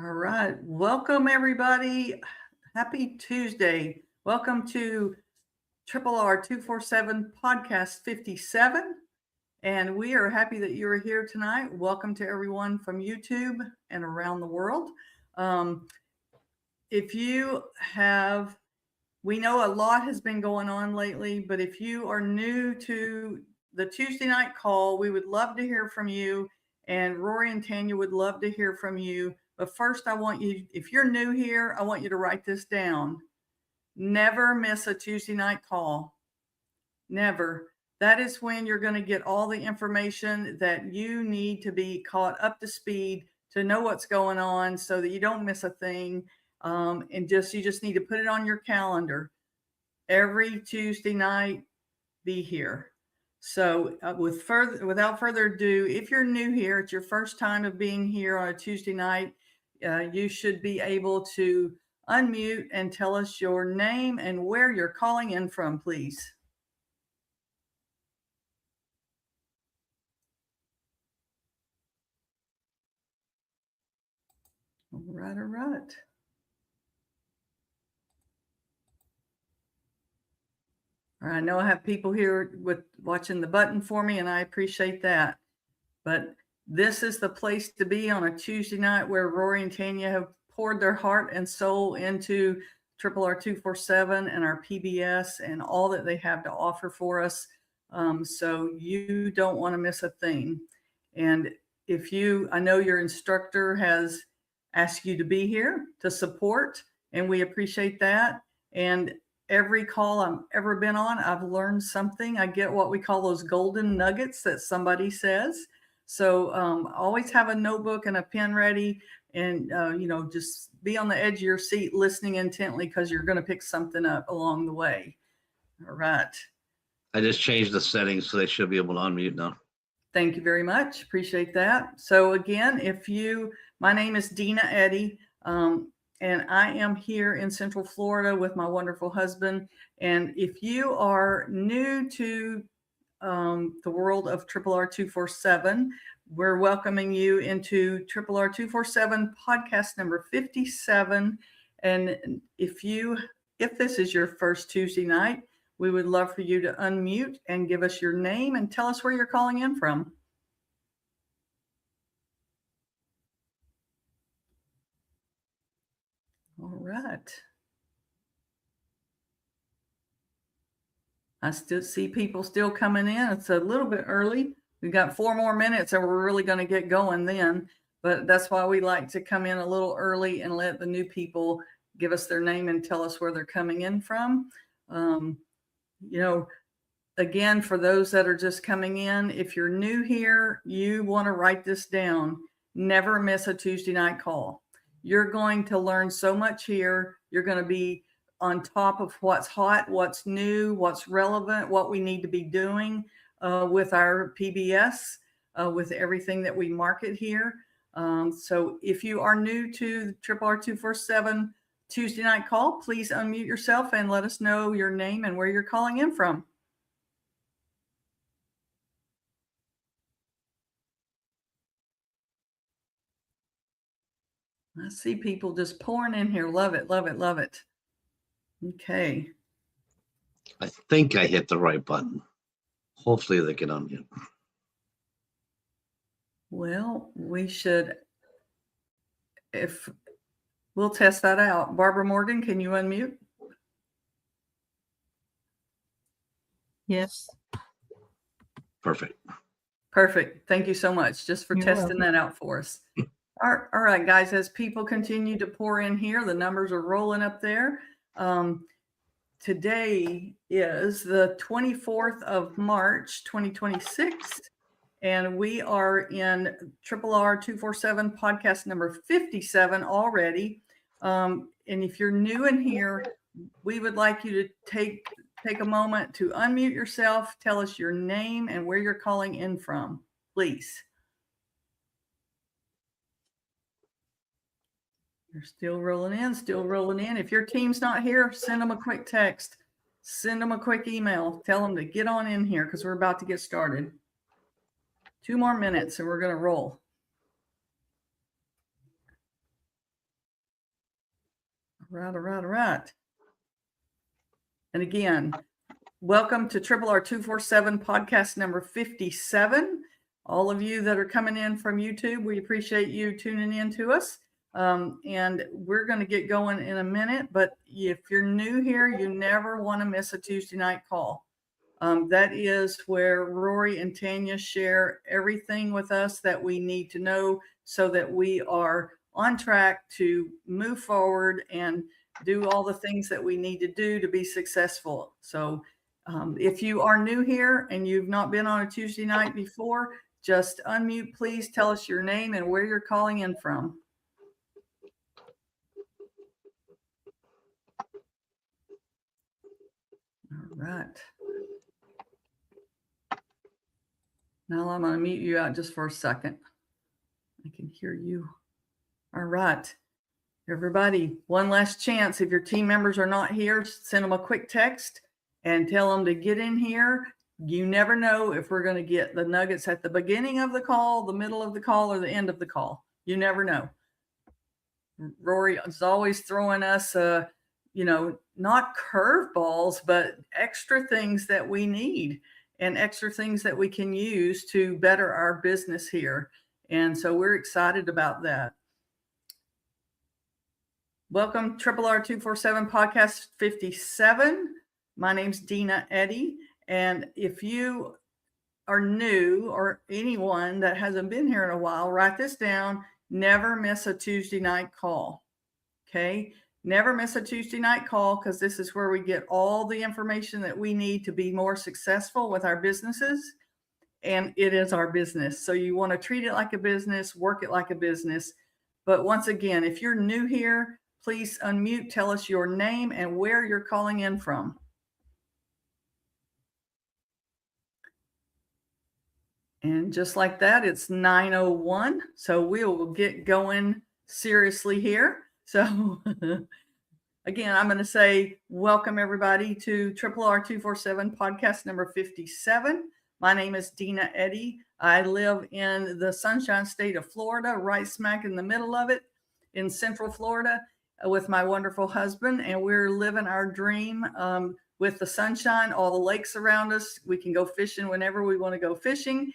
All right. Welcome, everybody. Happy Tuesday. Welcome to RRR247 Podcast 57. And we are happy that you are here tonight. Welcome to everyone from YouTube and around the world. If you have, we know a lot has been going on lately, but if you are new to the Tuesday night call, we would love to hear from you. And Rory and Tanya would love to hear from you. But first, I want you, if you're new here, I want you to write this down. Never miss a Tuesday night call. Never. That is when you're going to get all the information that you need to be caught up to speed to know what's going on so that you don't miss a thing. And you just need to put it on your calendar. Every Tuesday night, be here. So without further ado, if you're new here, it's your first time of being here on a Tuesday night, you should be able to unmute and tell us your name and where you're calling in from, please. All right. I know I have people here watching the button for me, and I appreciate that. But this is the place to be on a Tuesday night where Rory and Tanya have poured their heart and soul into RRR247 and our PBS and all that they have to offer for us. So you don't want to miss a thing. And I know your instructor has asked you to be here to support, and we appreciate that. And every call I've ever been on, I've learned something. I get what we call those golden nuggets that somebody says. So always have a notebook and a pen ready, and just be on the edge of your seat listening intently, because you're going to pick something up along the way. All right. I just changed the settings, so they should be able to unmute now. Thank you very much. Appreciate that. So again, my name is Dina Eddy. And I am here in Central Florida with my wonderful husband. And if you are new to the world of RRR247, we're welcoming you into RRR247 podcast number 57. And if this is your first Tuesday night, we would love for you to unmute and give us your name and tell us where you're calling in from. All right. I still see people still coming in. It's a little bit early. We've got 4 more minutes and we're really going to get going then. But that's why we like to come in a little early and let the new people give us their name and tell us where they're coming in from. Again, for those that are just coming in, if you're new here, you want to write this down. Never miss a Tuesday night call. You're going to learn so much here. You're going to be on top of what's hot, what's new, what's relevant, what we need to be doing with our PBS, with everything that we market here. So if you are new to the RRR247 Tuesday night call, please unmute yourself and let us know your name and where you're calling in from. I see people just pouring in here. Love it, love it, love it. Okay. I think I hit the right button. Hopefully they can unmute. Well, we'll test that out. Barbara Morgan, can you unmute? Yes. Perfect. Thank you so much just for testing that out for us. All right, guys, as people continue to pour in here, the numbers are rolling up there. Today is the 24th of March, 2026, and we are in RRR247 podcast number 57 already. And if you're new in here, we would like you to take a moment to unmute yourself, tell us your name and where you're calling in from, please. You're still rolling in. If your team's not here, send them a quick text. Send them a quick email. Tell them to get on in here because we're about to get started. 2 more minutes and we're going to roll. All right. And again, welcome to RRR247 podcast number 57. All of you that are coming in from YouTube, we appreciate you tuning in to us. And we're going to get going in a minute, but if you're new here, you never want to miss a Tuesday night call. That is where Rory and Tanya share everything with us that we need to know so that we are on track to move forward and do all the things that we need to do to be successful. So if you are new here and you've not been on a Tuesday night before, just unmute, please. Tell us your name and where you're calling in from. All right. Now I'm going to mute you out just for a second. I can hear you. All right. Everybody, one last chance. If your team members are not here, send them a quick text and tell them to get in here. You never know if we're going to get the nuggets at the beginning of the call, the middle of the call, or the end of the call. You never know. Rory is always throwing us, not curveballs, but extra things that we need and extra things that we can use to better our business here. And so we're excited about that. Welcome, RRR247 podcast 57. My name's Dina Eddy. And if you are new or anyone that hasn't been here in a while, write this down. Never miss a Tuesday night call. Okay. Never miss a Tuesday night call, because this is where we get all the information that we need to be more successful with our businesses. And it is our business. So you want to treat it like a business, work it like a business. But once again, if you're new here, please unmute, tell us your name and where you're calling in from. And just like that, it's 9:01. So we will get going seriously here. So again, I'm going to say welcome everybody to RRR247 podcast number 57. My name is Dina Eddy. I live in the Sunshine State of Florida, right smack in the middle of it in Central Florida with my wonderful husband. And we're living our dream with the sunshine, all the lakes around us. We can go fishing whenever we want to go fishing.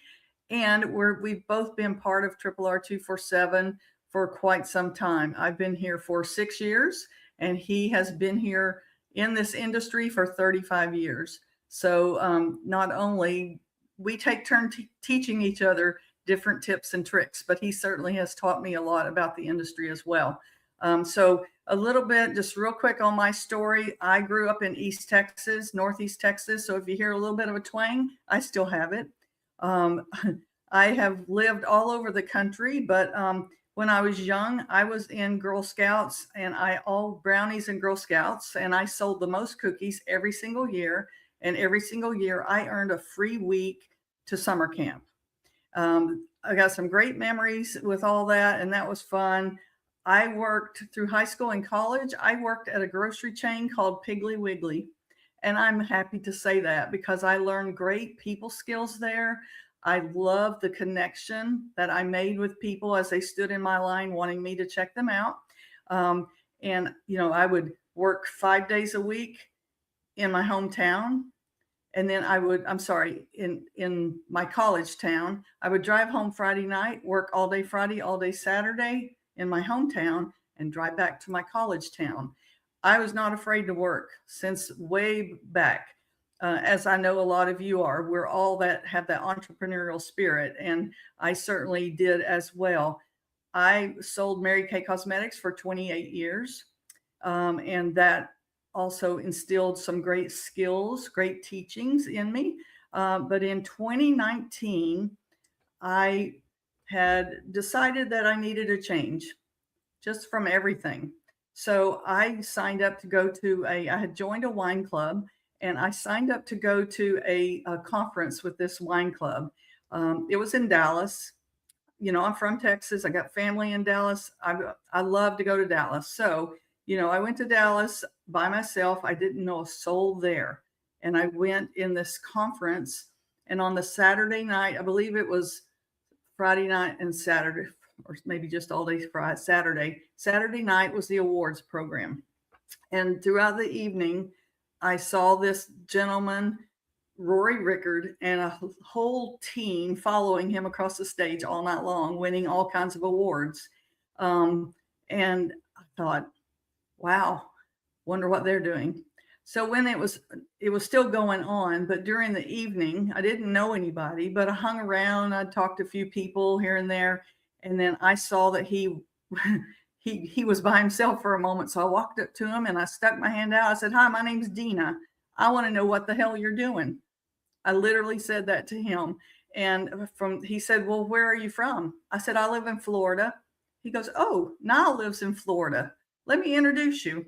And we've both been part of RRR247 for quite some time. I've been here for 6 years, and he has been here in this industry for 35 years. So not only we take turns teaching each other different tips and tricks, but he certainly has taught me a lot about the industry as well. So a little bit, just real quick on my story. I grew up in East Texas, Northeast Texas. So if you hear a little bit of a twang, I still have it. I have lived all over the country, but when I was young, I was in Girl Scouts, and all brownies and Girl Scouts, and I sold the most cookies every single year. And every single year I earned a free week to summer camp. I got some great memories with all that, and that was fun. I worked through high school and college. I worked at a grocery chain called Piggly Wiggly. And I'm happy to say that because I learned great people skills there. I love the connection that I made with people as they stood in my line wanting me to check them out. And I would work 5 days a week in my hometown. And then in my college town, I would drive home Friday night, work all day Friday, all day Saturday in my hometown, and drive back to my college town. I was not afraid to work since way back. As I know a lot of you are, we're all that have that entrepreneurial spirit, and I certainly did as well. I sold Mary Kay Cosmetics for 28 years, and that also instilled some great skills, great teachings in me. But in 2019, I had decided that I needed a change just from everything. So I signed up to go to I had joined a wine club, and I signed up to go to a conference with this wine club. It was in Dallas. I'm from Texas. I got family in Dallas. I love to go to Dallas. So, I went to Dallas by myself. I didn't know a soul there. And I went in this conference, and on the Saturday night, I believe it was Friday night and Saturday, or maybe just all day Friday, Saturday night was the awards program. And throughout the evening, I saw this gentleman, Rory Rickard, and a whole team following him across the stage all night long, winning all kinds of awards. And I thought, wow, wonder what they're doing. So when it was still going on, but during the evening, I didn't know anybody, but I hung around. I talked to a few people here and there, and then I saw that he he was by himself for a moment. So I walked up to him and I stuck my hand out. I said, "Hi, my name's Dina. I want to know what the hell you're doing." I literally said that to him. And he said, "Well, where are you from?" I said, "I live in Florida." He goes, "Oh, Niall lives in Florida. Let me introduce you."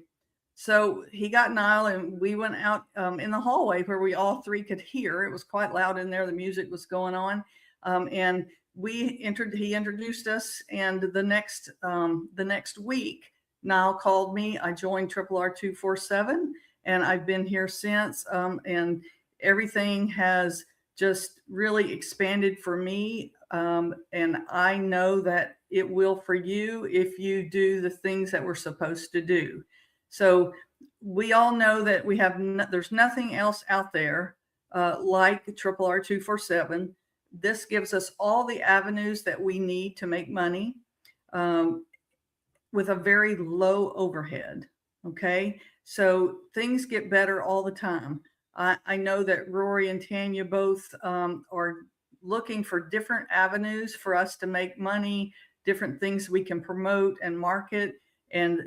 So he got Niall, and we went out in the hallway where we all three could hear. It was quite loud in there. The music was going on. And he introduced us. And the next week, Niall called me. I joined RRR247, and I've been here since. And everything has just really expanded for me. And I know that it will for you if you do the things that we're supposed to do. So we all know that there's nothing else out there like RRR247. This gives us all the avenues that we need to make money with a very low overhead. Okay, so things get better all the time. I know that Rory and Tanya both are looking for different avenues for us to make money, different things we can promote and market, and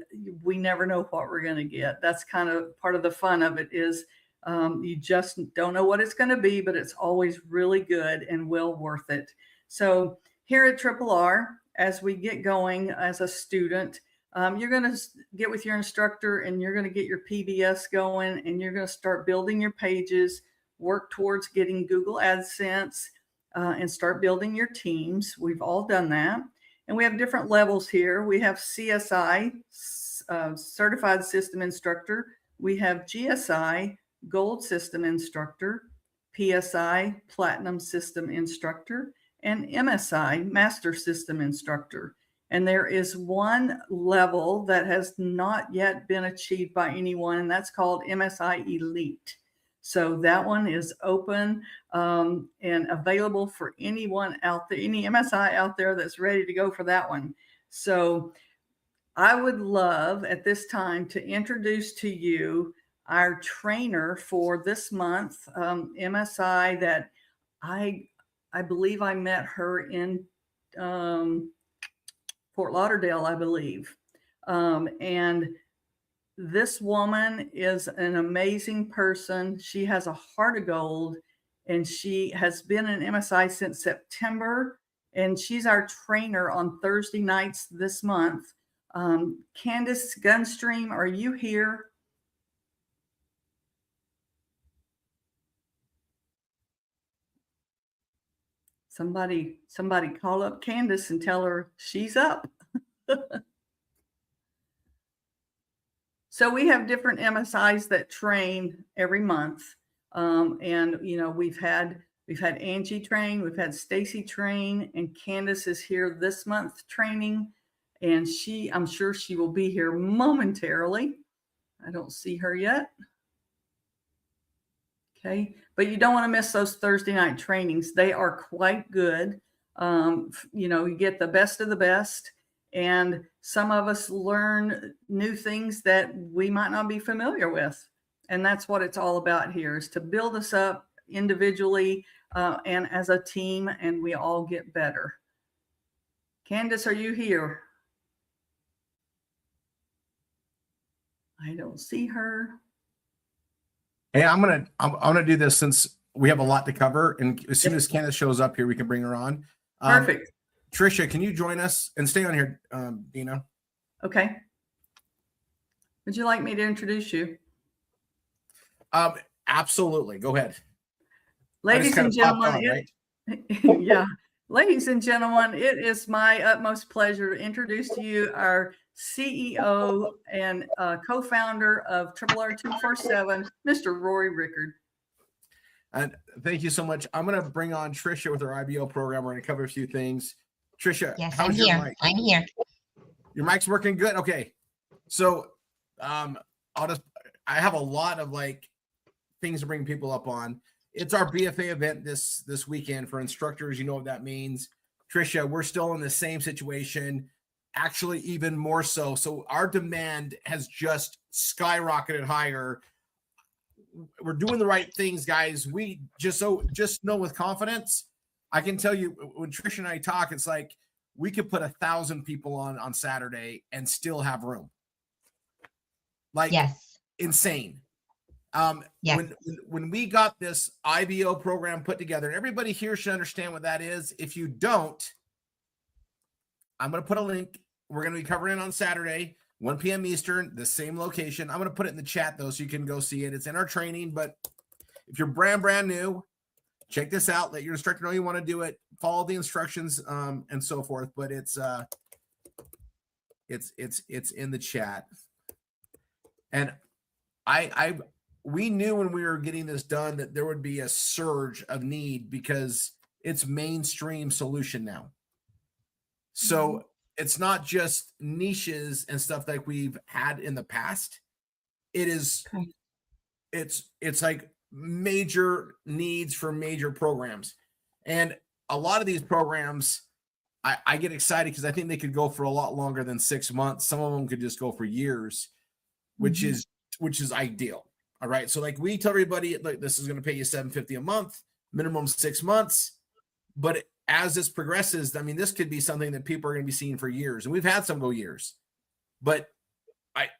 we never know what we're going to get. That's kind of part of the fun of it is you just don't know what it's going to be, but it's always really good and well worth it. So here at RRR, as we get going as a student, you're going to get with your instructor and you're going to get your PBS going, and you're going to start building your pages, work towards getting Google AdSense, and start building your teams. We've all done that. And we have different levels here. We have CSI, Certified System Instructor. We have GSI, Gold System Instructor, PSI, Platinum System Instructor, and MSI, Master System Instructor. And there is one level that has not yet been achieved by anyone, and that's called MSI Elite. So that one is open and available for anyone out there, any MSI out there that's ready to go for that one. So I would love at this time to introduce to you our trainer for this month, MSI, that I believe I met her in Fort Lauderdale, I believe. And this woman is an amazing person. She has a heart of gold, and she has been in MSI since September, and she's our trainer on Thursday nights this month. Candace Gunstream, are you here? Somebody call up Candace and tell her she's up. So we have different MSIs that train every month. And you know, we've had Angie train, we've had Stacy train, and Candace is here this month training. And I'm sure she will be here momentarily. I don't see her yet. Okay, but you don't want to miss those Thursday night trainings. They are quite good. You know, you get the best of the best. And some of us learn new things that we might not be familiar with. And that's what it's all about here, is to build us up individually and as a team, and we all get better. Candace, are you here? I don't see her. Hey, I'm gonna do this since we have a lot to cover, and as soon as Candace shows up here, we can bring her on. Perfect. Tricia, can you join us and stay on here, Dina? Okay. Would you like me to introduce you? Absolutely. Go ahead. Ladies and gentlemen, yeah. Ladies and gentlemen, it is my utmost pleasure to introduce to you our CEO and co-founder of RRR247, Mr. Rory Rickard. And thank you so much. I'm going to bring on Tricia with our IBO program. We're going to cover a few things. Tricia, yes, how's I'm your here. mic? I'm here. Your mic's working good. Okay. So I have a lot of like things to bring people up on. It's our BFA event this weekend for instructors. You know what that means. Tricia, we're still in the same situation, actually even more so. So our demand has just skyrocketed higher. We're doing the right things, guys. We just know with confidence. I can tell you when Tricia and I talk, it's like we could put 1,000 people on Saturday and still have room. Like Yes. insane. Yes. When we got this IBO program put together, and everybody here should understand what that is. If you don't, I'm going to put a link. We're going to be covering it on Saturday, 1 p.m. Eastern, the same location. I'm going to put it in the chat though, so you can go see it. It's in our training, but if you're brand new, check this out. Let your instructor know you want to do it. Follow the instructions, and so forth. But it's in the chat. And we knew when we were getting this done that there would be a surge of need because it's mainstream solution now. So it's not just niches and stuff like we've had in the past. It is, it's like major needs for major programs. And a lot of these programs, I get excited because I think they could go for a lot longer than 6 months. Some of them could just go for years, which is ideal. All right. So like we tell everybody, like this is going to pay you $750 a month, minimum 6 months. But as this progresses, I mean, this could be something that people are going to be seeing for years. And we've had some go years, but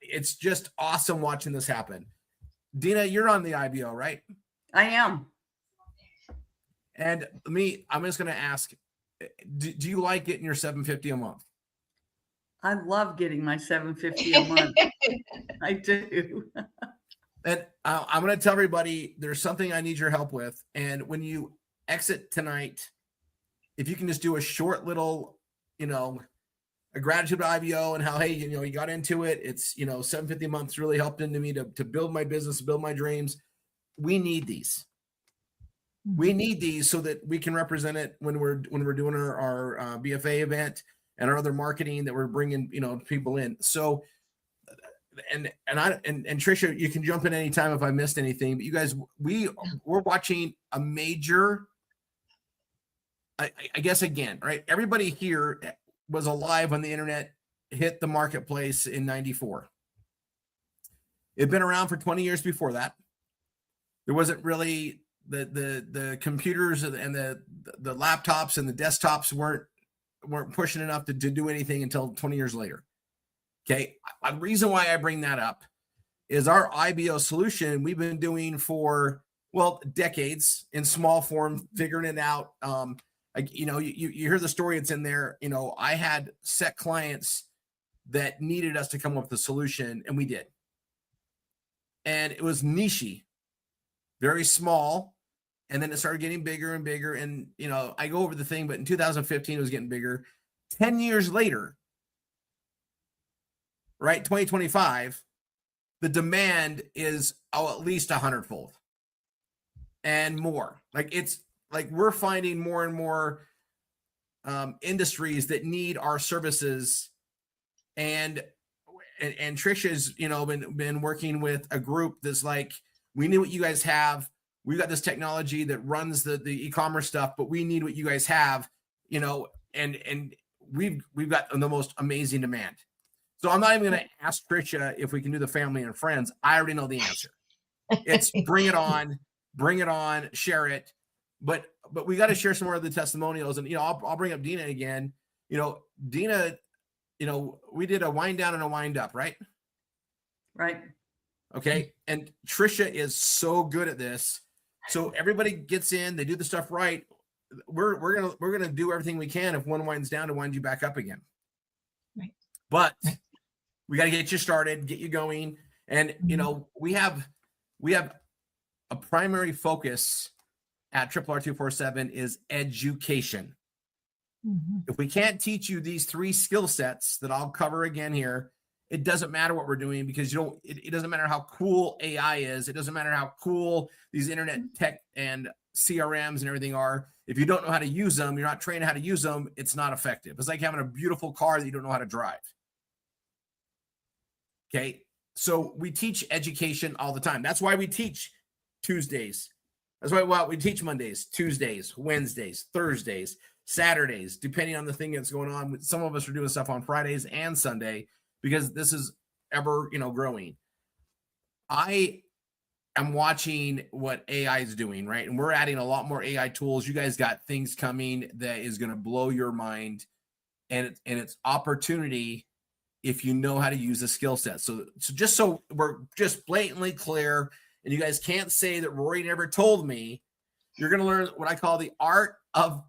it's just awesome watching this happen. Dina, you're on the IBO, right? I am. And I'm just going to ask, do you like getting your $750 a month? I love getting my $750 a month. I do. And I'm going to tell everybody there's something I need your help with. And when you exit tonight, if you can just do a short little, a gratitude to IBO and how, hey, you got into it. It's, $750 a month's really helped into me to build my business, build my dreams. We need these. We need these so that we can represent it when we're doing our BFA event and our other marketing that we're bringing, people in. So, and Tricia, you can jump in anytime if I missed anything, but you guys, we're watching a major, I guess again, right? Everybody here was alive when the internet hit the marketplace in 94. It'd been around for 20 years before that. There wasn't really the computers and the laptops and the desktops weren't pushing enough to do anything until 20 years later. Okay. The reason why I bring that up is our IBO solution we've been doing for, decades in small form, figuring it out. You hear the story, it's in there. I had set clients that needed us to come up with a solution, and we did. And it was niche-y, very small. And then it started getting bigger and bigger. And, I go over the thing, but in 2015, it was getting bigger. 10 years later, right, 2025, the demand is at least 100-fold and more. Like it's like we're finding more and more industries that need our services. And Trisha's, been working with a group that's like, we need what you guys have. We've got this technology that runs the e-commerce stuff, but we need what you guys have, and we've got the most amazing demand. So I'm not even going to ask Trisha if we can do the family and friends. I already know the answer. It's bring it on, share it. But we got to share some more of the testimonials. And, I'll bring up Dina again. Dina, we did a wind down and a wind up, right? Right. Okay. And Trisha is so good at this. So everybody gets in, they do the stuff right. We're gonna do everything we can if one winds down to wind you back up again. Right. But we got to get you started, get you going. And we have a primary focus at RRR247 is education. If we can't teach you these 3 skill sets that I'll cover again here, it doesn't matter what we're doing, because it doesn't matter how cool AI is. It doesn't matter how cool these internet tech and CRMs and everything are. If you don't know how to use them, you're not trained how to use them, it's not effective. It's like having a beautiful car that you don't know how to drive. Okay. So we teach education all the time. That's why we teach Tuesdays. That's why we teach Mondays, Tuesdays, Wednesdays, Thursdays, Saturdays, depending on the thing that's going on. Some of us are doing stuff on Fridays and Sunday because this is ever, growing. I am watching what AI is doing, right? And we're adding a lot more AI tools. You guys got things coming that is going to blow your mind, and it's opportunity if you know how to use the skill set. So just so we're just blatantly clear, and you guys can't say that Rory never told me, you're going to learn what I call the art of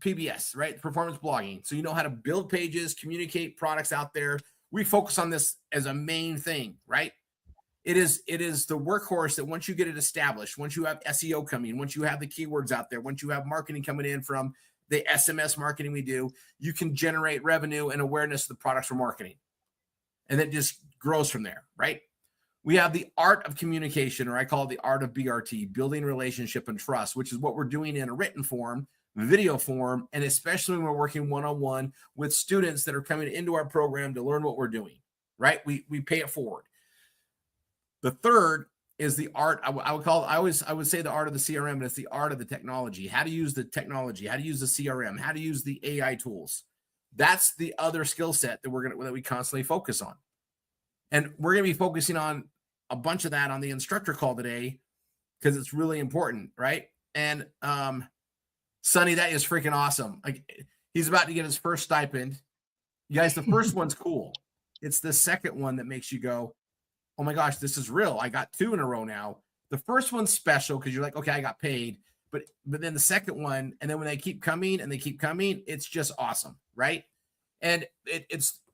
PBS, right? Performance blogging. So you know how to build pages, communicate products out there. We focus on this as a main thing, right? It is the workhorse that once you get it established, once you have SEO coming, once you have the keywords out there, once you have marketing coming in from the SMS marketing we do, you can generate revenue and awareness of the products we're marketing. And it just grows from there, right? We have the art of communication, or I call it the art of BRT, building relationship and trust, which is what we're doing in a written form, video form, and especially when we're working one-on-one with students that are coming into our program to learn what we're doing, right? We pay it forward. The third is the art. I would say the art of the CRM, but it's the art of the technology. How to use the technology, how to use the CRM, how to use the AI tools. That's the other skill set that we constantly focus on. And we're going to be focusing on a bunch of that on the instructor call today because it's really important, right? And Sonny, that is freaking awesome. Like, he's about to get his first stipend. You guys, the first one's cool. It's the second one that makes you go, oh my gosh, this is real. I got 2 in a row now. The first one's special because you're like, okay, I got paid. But then the second one, and then when they keep coming, it's just awesome, right? And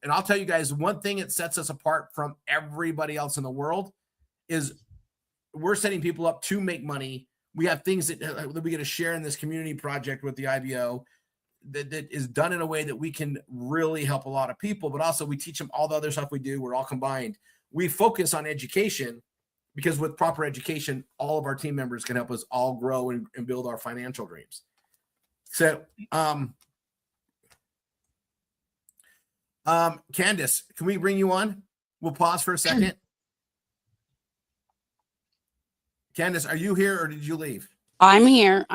and I'll tell you guys, one thing that sets us apart from everybody else in the world is we're setting people up to make money. We have things that we get to share in this community project with the IBO that is done in a way that we can really help a lot of people, but also we teach them all the other stuff we do. We're all combined. We focus on education because with proper education, all of our team members can help us all grow and build our financial dreams. So, Candace, can we bring you on? We'll pause for a second. Candace, are you here or did you leave? I'm here.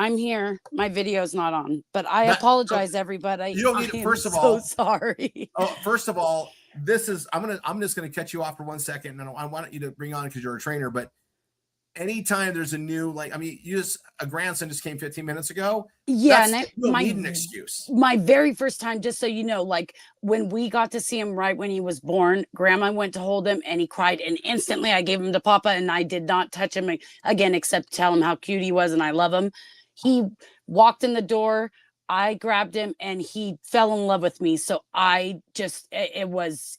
My video's not on, but I apologize, everybody. You don't need it. First of all, sorry. First of all, I'm just gonna cut you off for 1 second, and I want you to bring on because you're a trainer. But anytime there's a new, a grandson just came 15 minutes ago. Yeah, and you don't need an excuse. My very first time, just so you know, like when we got to see him right when he was born, Grandma went to hold him and he cried, and instantly I gave him to Papa, and I did not touch him again except tell him how cute he was and I love him. He walked in the door. I grabbed him and he fell in love with me. So I just, it was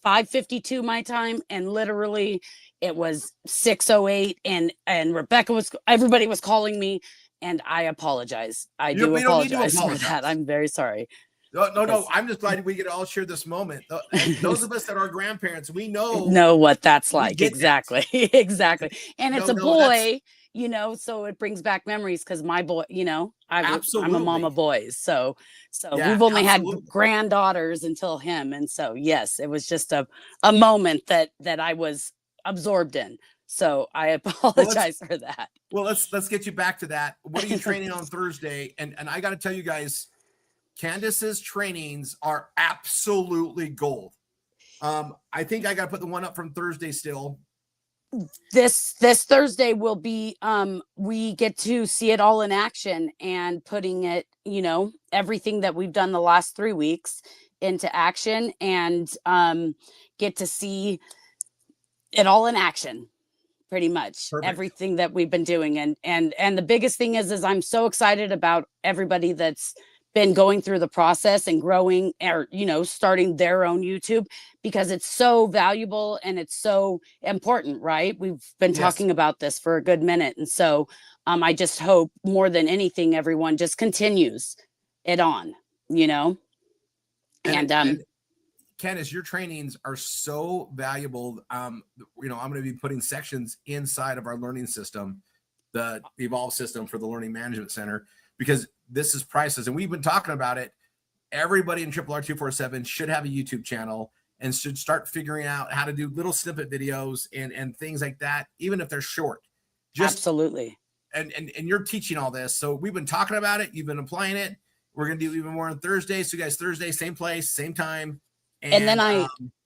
5:52 my time, and literally it was 6:08, and everybody was calling me, and I apologize. I do apologize for that. I'm very sorry. No. I'm just glad we get to all share this moment. Those of us that are grandparents, we know what that's like. Exactly. Exactly. And it's a boy, so it brings back memories because my boy, I'm a mom of boys. So yeah, we've only had granddaughters until him. And so, yes, it was just a moment that I was absorbed in. So I apologize for that. Well, let's get you back to that. What are you training on Thursday? And I got to tell you guys, Candace's trainings are absolutely gold. I think I got to put the one up from Thursday still. This Thursday will be, we get to see it all in action and putting it, everything that we've done the last 3 weeks into action, and get to see it all in action. Pretty much. Perfect. Everything that we've been doing. And the biggest thing is I'm so excited about everybody that's been going through the process and growing, or, starting their own YouTube, because it's so valuable and it's so important, right? We've been talking about this for a good minute. And so I just hope more than anything, everyone just continues it on, And Candace, your trainings are so valuable. I'm going to be putting sections inside of our learning system, the Evolve system for the Learning Management Center, because this is priceless. And we've been talking about it. Everybody in RRR247 should have a YouTube channel. and should start figuring out how to do little snippet videos and things like that, even if they're short. Just Absolutely. And you're teaching all this. So we've been talking about it. You've been applying it. We're going to do even more on Thursday. So you guys, Thursday, same place, same time. And then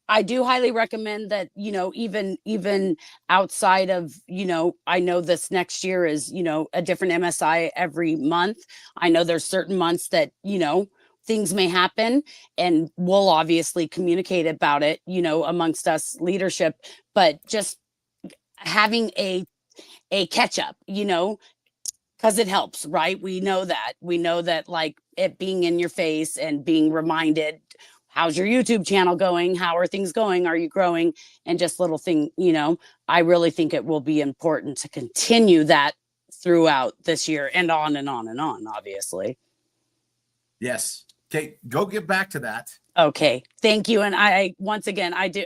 I do highly recommend that, you know, even outside of, you know, I know this next year is, you know, a different MSI every month. I know there's certain months that, you know, things may happen, and we'll obviously communicate about it, you know, amongst us leadership, but just having a catch up, you know, because it helps, right? We know that like it being in your face and being reminded, how's your YouTube channel going? How are things going? Are you growing? And just little thing, you know, I really think it will be important to continue that throughout this year and on and on and on, obviously. Yes. Okay. Go get back to that. Okay. Thank you. And I once again, I do,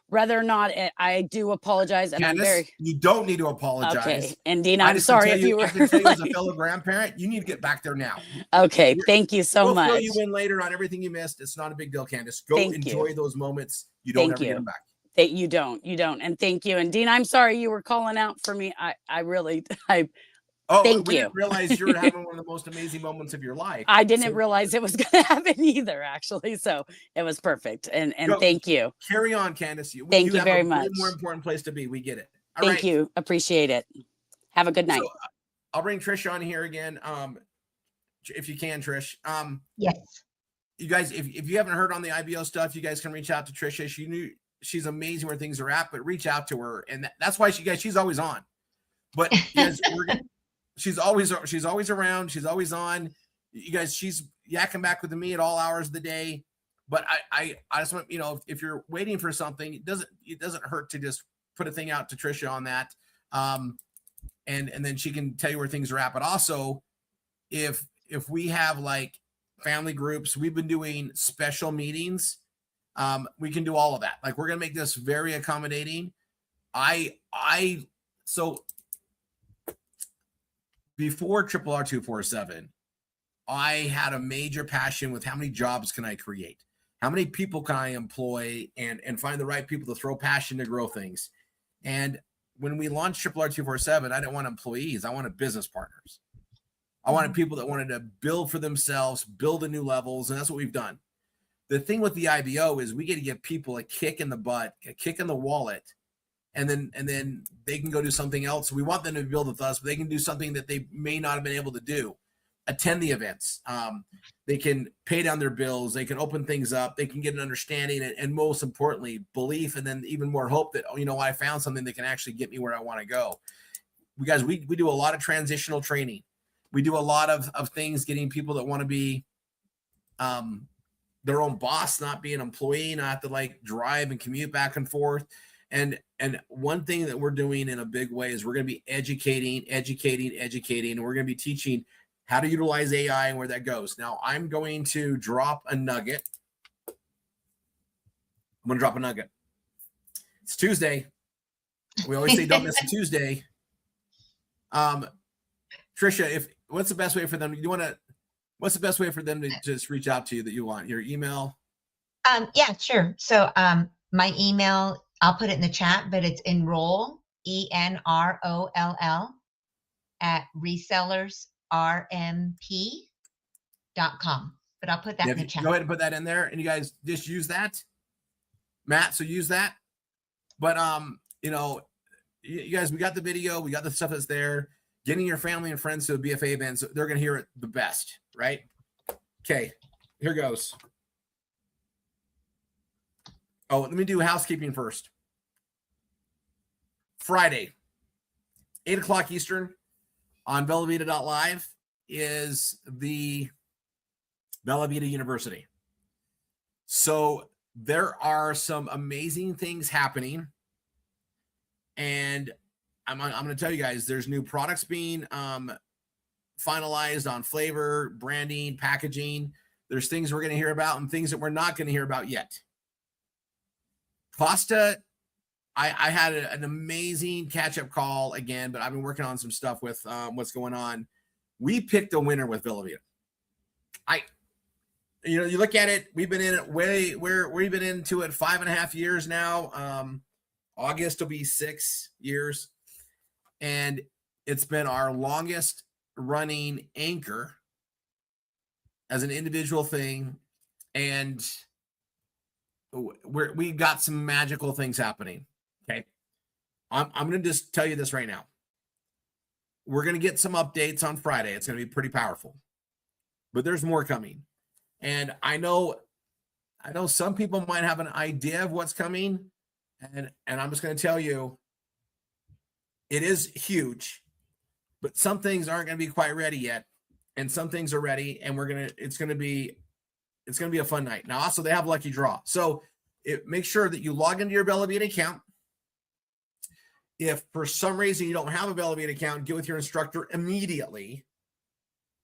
whether or not I do apologize. And Candace, you don't need to apologize. Okay. And Dean, I'm sorry if you were. I can tell you as a fellow grandparent, you need to get back there now. Okay. Thank you so much. We'll fill you in later on everything you missed. It's not a big deal, Candace. Go enjoy those moments. You don't ever get them back. You don't. And thank you. And Dean, I'm sorry you were calling out for me. Thank we you. didn't realize you were having one of the most amazing moments of your life. I didn't realize it was going to happen either, actually. So it was perfect. And thank you. Carry on, Candace. Thank you very much. More important place to be. We get it. Thank you. Appreciate it. Have a good night. So, I'll bring Trish on here again. If you can, Trish. Yes. You guys, if you haven't heard on the IBO stuff, you guys can reach out to Trisha. She's amazing where things are at, but reach out to her. And that's why she's always on. But you guys, she's always around. She's always on. You guys, she's yakking back with me at all hours of the day. But I just want, you know, if you're waiting for something, it doesn't hurt to just put a thing out to Trisha on that. And then she can tell you where things are at. But also, if we have like family groups, we've been doing special meetings. We can do all of that. Like, we're gonna make this very accommodating. So before RRR247, I had a major passion with how many jobs can I create? How many people can I employ and find the right people to throw passion to grow things? And when we launched RRR247, I didn't want employees. I wanted business partners. I wanted people that wanted to build for themselves, build to new levels, and that's what we've done. The thing with the IBO is we get to give people a kick in the butt, a kick in the wallet, and then they can go do something else. We want them to build with us, but they can do something that they may not have been able to do. Attend the events. They can pay down their bills. They can open things up. They can get an understanding and most importantly, belief, and then even more hope that, you know, I found something that can actually get me where I want to go. We do a lot of transitional training. We do a lot of things getting people that want to be their own boss, not be an employee, not have to like drive and commute back and forth. And one thing that we're doing in a big way is we're going to be educating. And we're going to be teaching how to utilize AI and where that goes. Now, I'm going to drop a nugget. It's Tuesday. We always say don't miss a Tuesday. Trisha, what's the best way for them? What's the best way for them to just reach out to you that you want? Your email? Yeah, sure. So my email, I'll put it in the chat, but it's enroll, ENROLL at resellersrmp.com. But I'll put that in the chat. Go ahead and put that in there, and you guys just use that, Matt. So use that. But you know, you guys, we got the video, we got the stuff that's there. Getting your family and friends to a BFA event, so they're going to hear it the best, right? Okay, here goes. Oh, let me do housekeeping first. Friday, 8 o'clock Eastern on bellavita.live is the Bella Vita University. So there are some amazing things happening. And I'm going to tell you guys, there's new products being finalized on flavor, branding, packaging. There's things we're going to hear about and things that we're not going to hear about yet. Costa, I had an amazing catch-up call again, but I've been working on some stuff with what's going on. We picked a winner with Bella Vita. you look at it, we've been in it we've been into it 5.5 years now. August will be 6 years, and it's been our longest running anchor as an individual thing, and we got some magical things happening. Okay, I'm going to just tell you this right now. We're going to get some updates on Friday. It's going to be pretty powerful, but there's more coming. And I know some people might have an idea of what's coming, and I'm just going to tell you, it is huge, but some things aren't going to be quite ready yet, and some things are ready, and it's going to be a fun night. Now, also they have lucky draw, so make sure that you log into your Bellevue account. If for some reason you don't have a Bellevue account, get with your instructor immediately,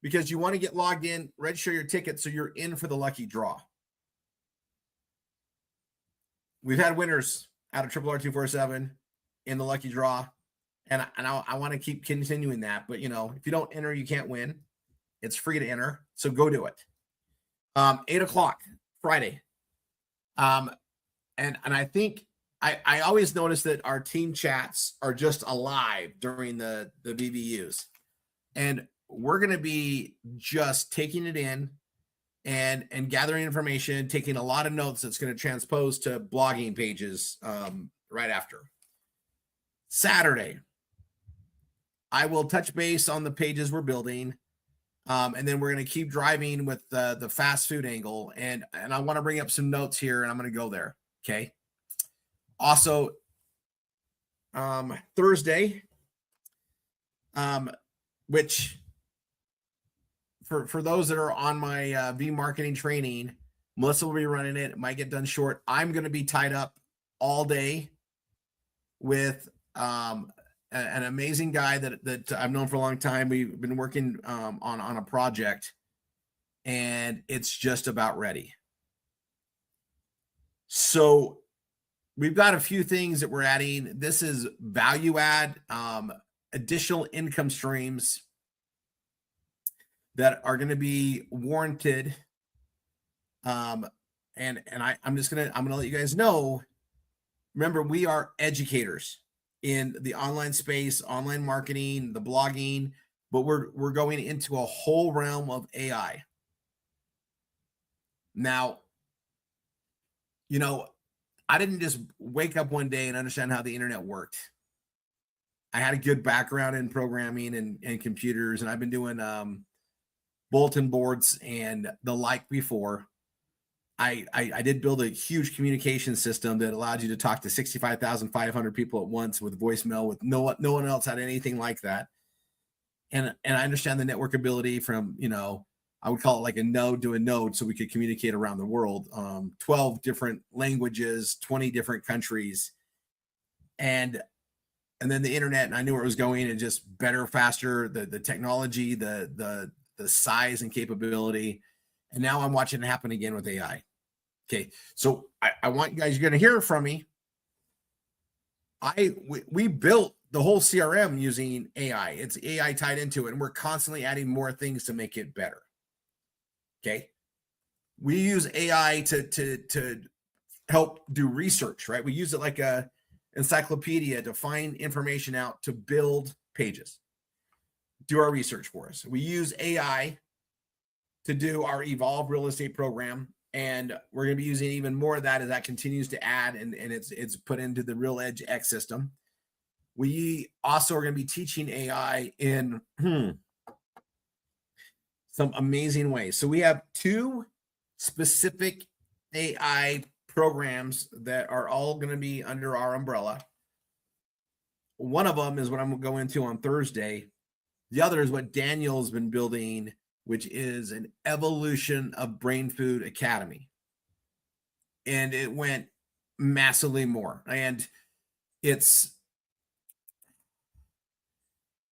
because you want to get logged in, register your ticket so you're in for the lucky draw. We've had winners out of RRR247 in the lucky draw, and I want to keep continuing that. But if you don't enter, you can't win. It's free to enter, so go do it. 8 o'clock Friday. And I think I always notice that our team chats are just alive during the BBUs, and we're going to be just taking it in and gathering information, taking a lot of notes that's going to transpose to blogging pages right after. Saturday, I will touch base on the pages we're building, and then we're going to keep driving with the fast food angle, and I want to bring up some notes here, and I'm going to go there. Okay. Also, Thursday, which for those that are on my V marketing training, Melissa will be running it. It might get done short. I'm going to be tied up all day with an amazing guy that I've known for a long time. We've been working on a project, and it's just about ready. So we've got a few things that we're adding. This is value add, additional income streams that are going to be warranted. I'm gonna let you guys know. Remember, we are educators in the online space, online marketing, the blogging, but we're going into a whole realm of AI. Now, I didn't just wake up one day and understand how the internet worked. I had a good background in programming and computers, and I've been doing bulletin boards and the like before. I did build a huge communication system that allowed you to talk to 65,500 people at once with voicemail, with no one else had anything like that. And I understand the network ability from, I would call it like a node to a node, so we could communicate around the world, 12 different languages, 20 different countries. And then the internet, and I knew where it was going, and just better, faster, the technology, the size and capability. And now I'm watching it happen again with AI. Okay. So I want you guys, you're going to hear from me. We built the whole CRM using AI. It's AI tied into it, and we're constantly adding more things to make it better. Okay. We use AI to help do research, right? We use it like a encyclopedia to find information out, to build pages, do our research for us. We use AI to do our Evolve real estate program, and we're going to be using even more of that as that continues to add, and it's put into the Real Edge X system. We also are going to be teaching AI in some amazing ways. So we have 2 specific AI programs that are all going to be under our umbrella. One of them is what I'm going to go into on Thursday. The other is what Daniel's been building, which is an evolution of Brain Food Academy. And it went massively more. And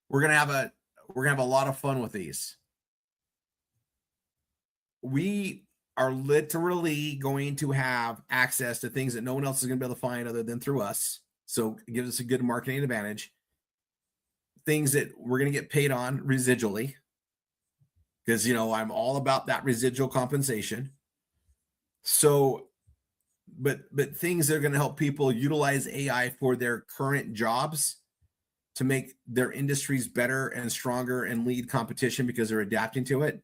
we're gonna have a lot of fun with these. We are literally going to have access to things that no one else is going to be able to find other than through us. So it gives us a good marketing advantage. Things that we're going to get paid on residually, because I'm all about that residual compensation. So, but things that are going to help people utilize AI for their current jobs to make their industries better and stronger and lead competition because they're adapting to it.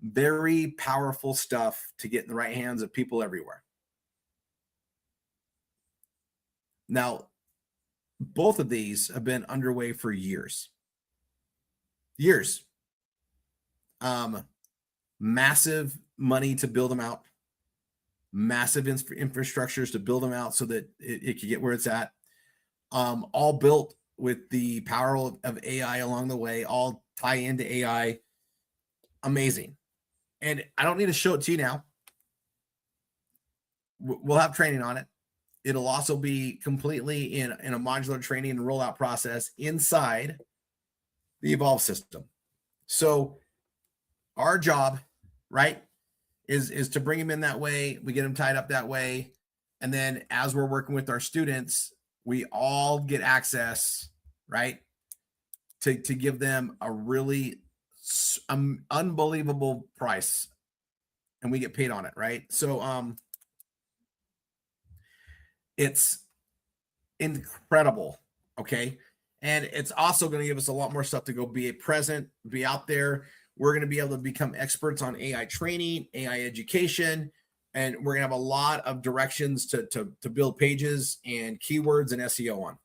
Very powerful stuff to get in the right hands of people everywhere. Now, both of these have been underway for years. Massive money to build them out, massive infrastructures to build them out so that it could get where it's at. All built with the power of AI along the way, all tie into AI. Amazing. And I don't need to show it to you now. We'll have training on it. It'll also be completely in a modular training and rollout process inside the Evolve system. So our job, right, is to bring them in that way. We get them tied up that way. And then as we're working with our students, we all get access, right, to give them a really unbelievable price, and we get paid on it, right? So it's incredible, okay? And it's also going to give us a lot more stuff to go be present, be out there. We're going to be able to become experts on AI training, AI education, and we're going to have a lot of directions to build pages and keywords and SEO on.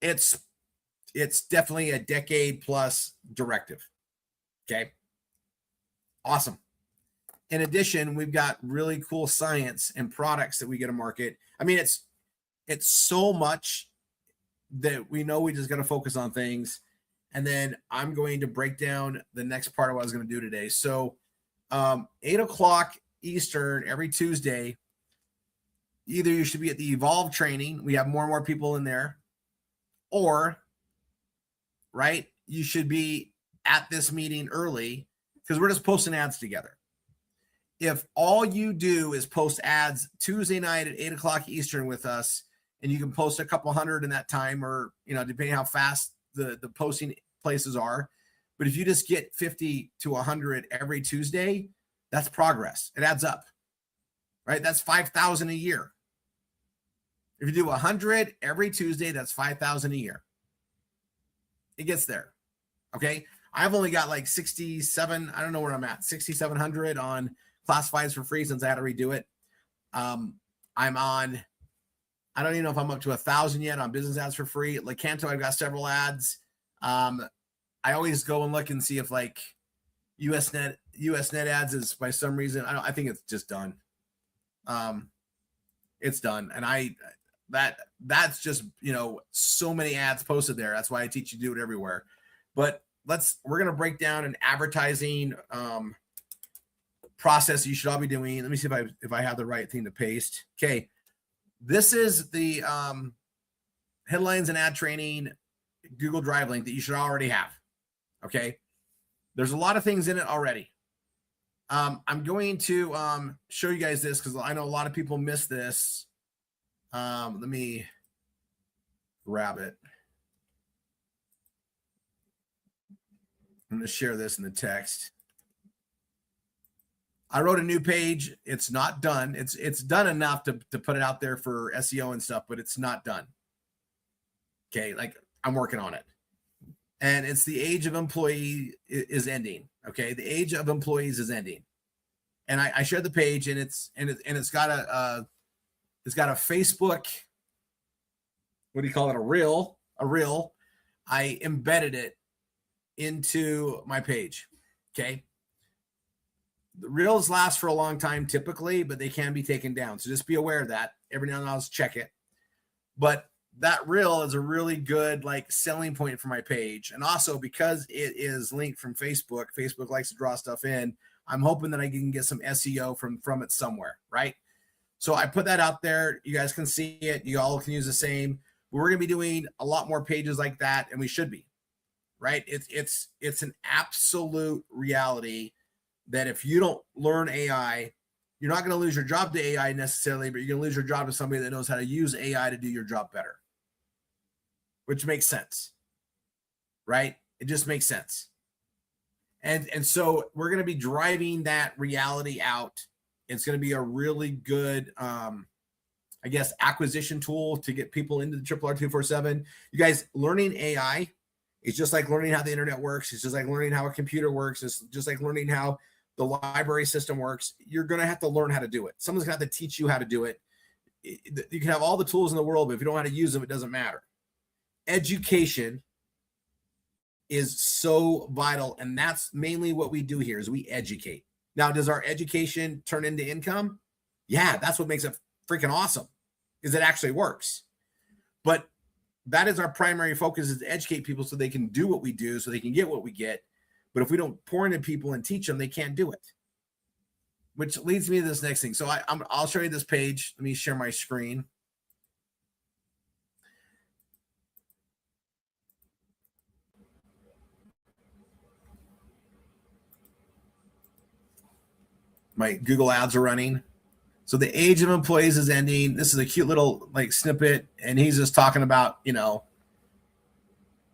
It's definitely a decade plus directive. Okay. Awesome. In addition, we've got really cool science and products that we get to market. I mean, it's so much that we know we just got to focus on things. And then I'm going to break down the next part of what I was going to do today. So 8 o'clock Eastern every Tuesday, either you should be at the Evolve training. We have more and more people in there, or right, you should be at this meeting early because we're just posting ads together. If all you do is post ads Tuesday night at 8 o'clock Eastern with us, and you can post a couple hundred in that time, or, you know, depending how fast the posting places are. But if you just get 50 to 100 every Tuesday, that's progress. It adds up, right? That's 5,000 a year. If you do 100 every Tuesday, that's 5,000 a year. It gets there. Okay. I've only got like 67. I don't know where I'm at. 6,700 on classifieds for free since I had to redo it. I'm on, I don't even know if I'm up to 1,000 yet on business ads for free. At Lacanto, I've got several ads. I always go and look and see if like US net ads is by some reason. I think it's just done. It's done. And that's just, you know, so many ads posted there. That's why I teach you to do it everywhere. But we're going to break down an advertising process you should all be doing. Let me see if I have the right thing to paste. Okay. This is the headlines and ad training Google Drive link that you should already have. Okay. There's a lot of things in it already. I'm going to show you guys this because I know a lot of people miss this. Let me grab it. I'm going to share this in the text. I wrote a new page. It's not done. It's done enough to put it out there for SEO and stuff, but it's not done. Okay, like I'm working on it. And it's the age of employee is ending. Okay, the age of employees is ending. And I shared the page, and it's got a Facebook. What do you call it? A reel. I embedded it into my page. Okay. The reels last for a long time typically, but they can be taken down. So just be aware of that. Every now and then I'll just check it. But that reel is a really good like selling point for my page. And also because it is linked from Facebook, Facebook likes to draw stuff in. I'm hoping that I can get some SEO from it somewhere, right? So I put that out there. You guys can see it. You all can use the same. But we're going to be doing a lot more pages like that, and we should be, right? It's an absolute reality that if you don't learn AI, you're not going to lose your job to AI necessarily, but you're going to lose your job to somebody that knows how to use AI to do your job better, which makes sense, right? It just makes sense. And so we're going to be driving that reality out It's going to be a really good, I guess, acquisition tool to get people into the RRR247. You guys, learning AI is just like learning how the internet works. It's just like learning how a computer works. It's just like learning how the library system works. You're going to have to learn how to do it. Someone's going to have to teach you how to do it. You can have all the tools in the world, but if you don't know how to use them, it doesn't matter. Education is so vital, and that's mainly what we do here is we educate. Now, does our education turn into income? Yeah, that's what makes it freaking awesome, is it actually works. But that is our primary focus, is to educate people so they can do what we do, so they can get what we get. But if we don't pour into people and teach them, they can't do it. Which leads me to this next thing. So I'll show you this page. Let me share my screen. My Google ads are running. So the age of employees is ending. This is a cute little like snippet, and he's just talking about, the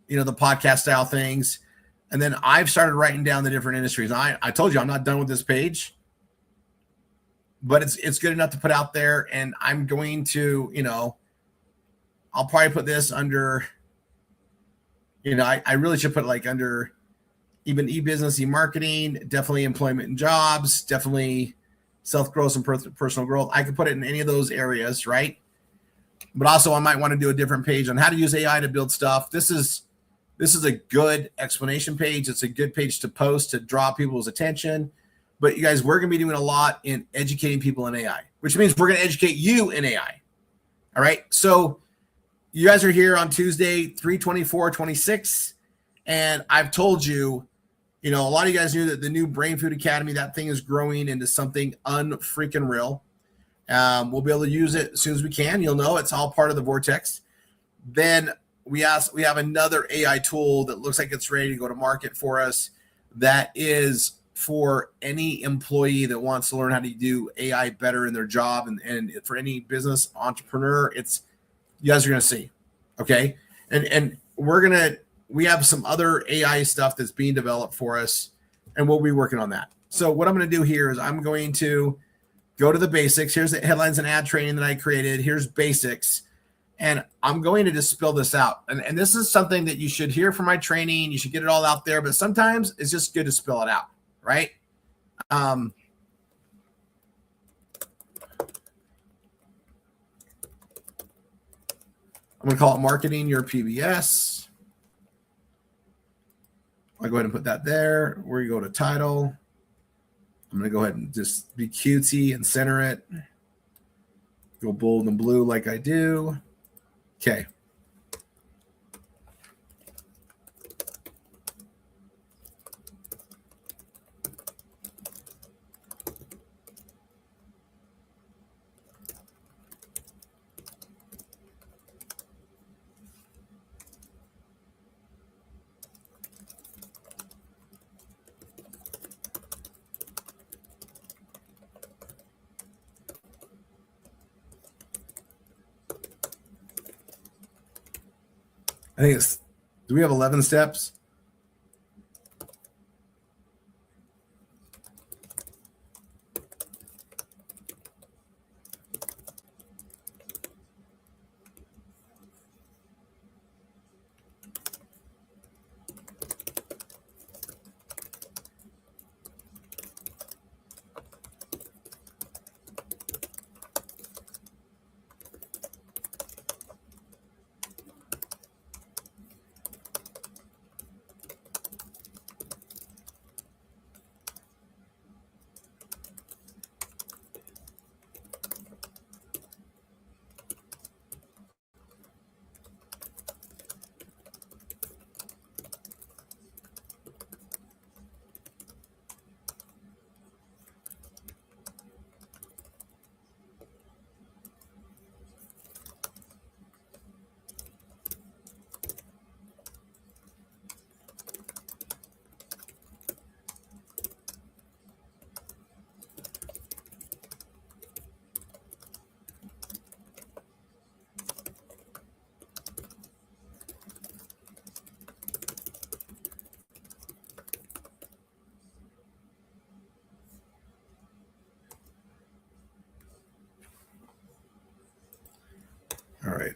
podcast style things. And then I've started writing down the different industries. I told you I'm not done with this page, but it's good enough to put out there. And I'm going to, I'll probably put this under, I really should put like under even e-business, e-marketing, definitely employment and jobs, definitely self-growth and personal growth. I could put it in any of those areas, right? But also I might want to do a different page on how to use AI to build stuff. This is a good explanation page. It's a good page to post to draw people's attention. But you guys, we're going to be doing a lot in educating people in AI, which means we're going to educate you in AI. All right. So you guys are here on Tuesday, 3/24/26. And I've told you, a lot of you guys knew that the new Brain Food Academy, that thing is growing into something unfreaking real. We'll be able to use it as soon as we can. You'll know it's all part of the Vortex. Then we have another AI tool that looks like it's ready to go to market for us. That is for any employee that wants to learn how to do AI better in their job, and for any business entrepreneur, you guys are going to see. Okay. And we have some other AI stuff that's being developed for us, and we'll be working on that. So what I'm going to do here is I'm going to go to the basics. Here's the headlines and ad training that I created. Here's basics. And I'm going to just spill this out. And this is something that you should hear from my training. You should get it all out there, but sometimes it's just good to spill it out, right? I'm going to call it Marketing Your PBS. I'll go ahead and put that there. Where you go to title. I'm going to go ahead and just be cutesy and center it. Go bold and blue like I do. Okay. I think do we have 11 steps? All right.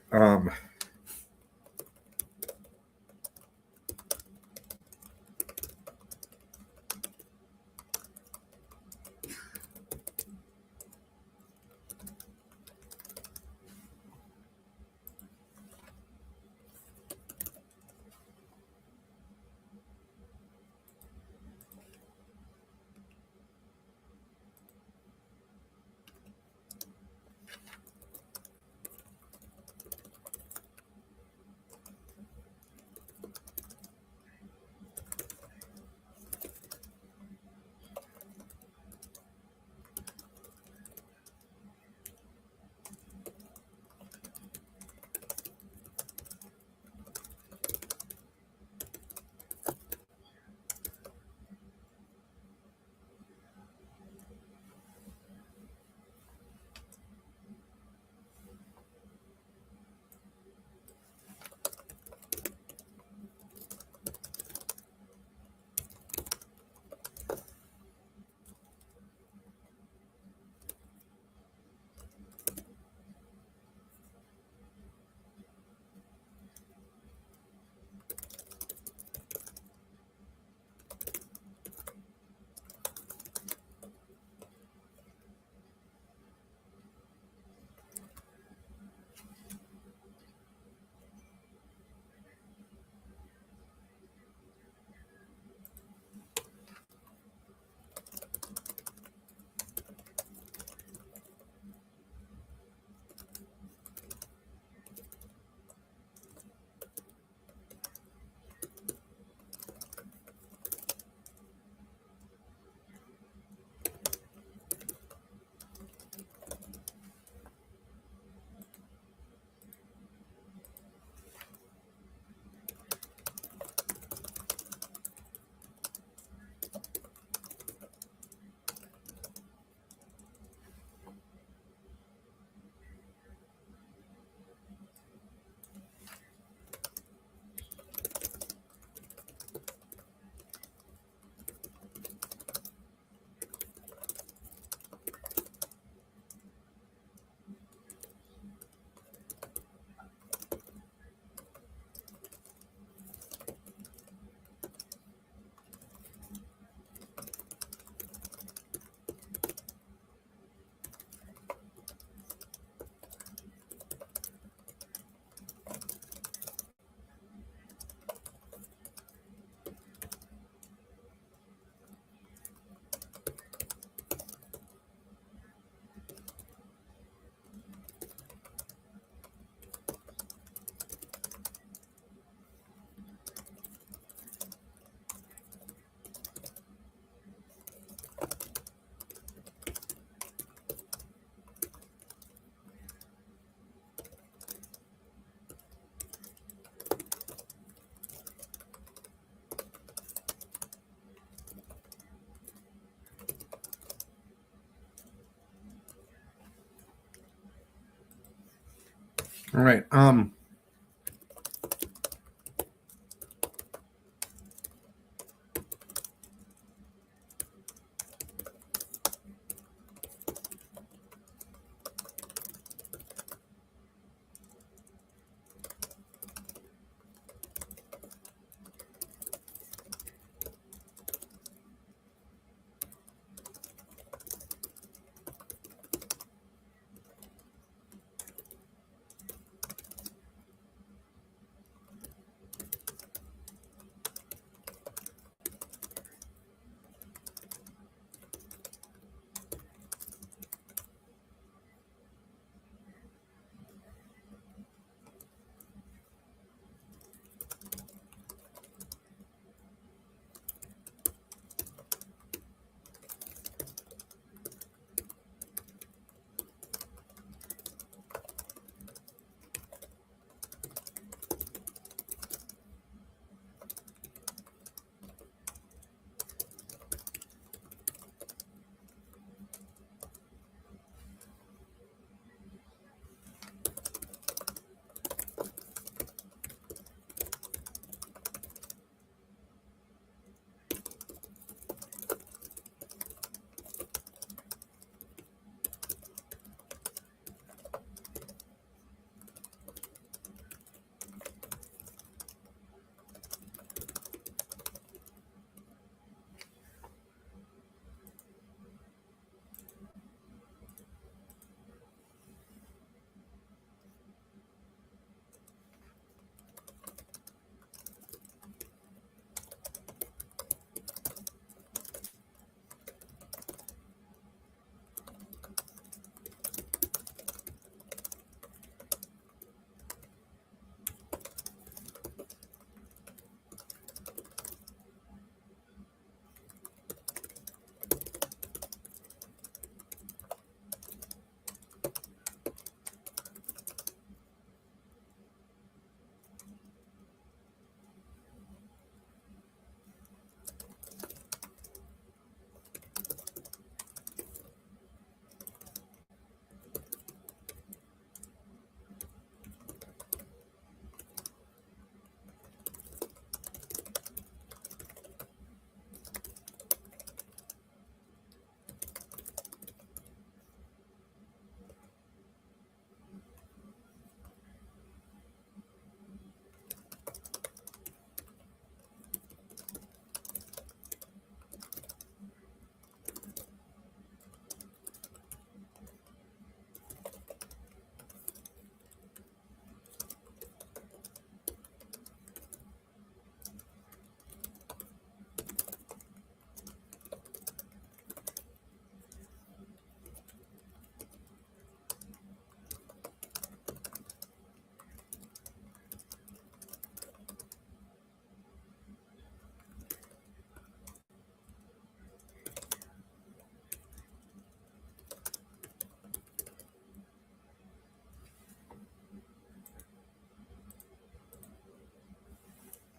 All right.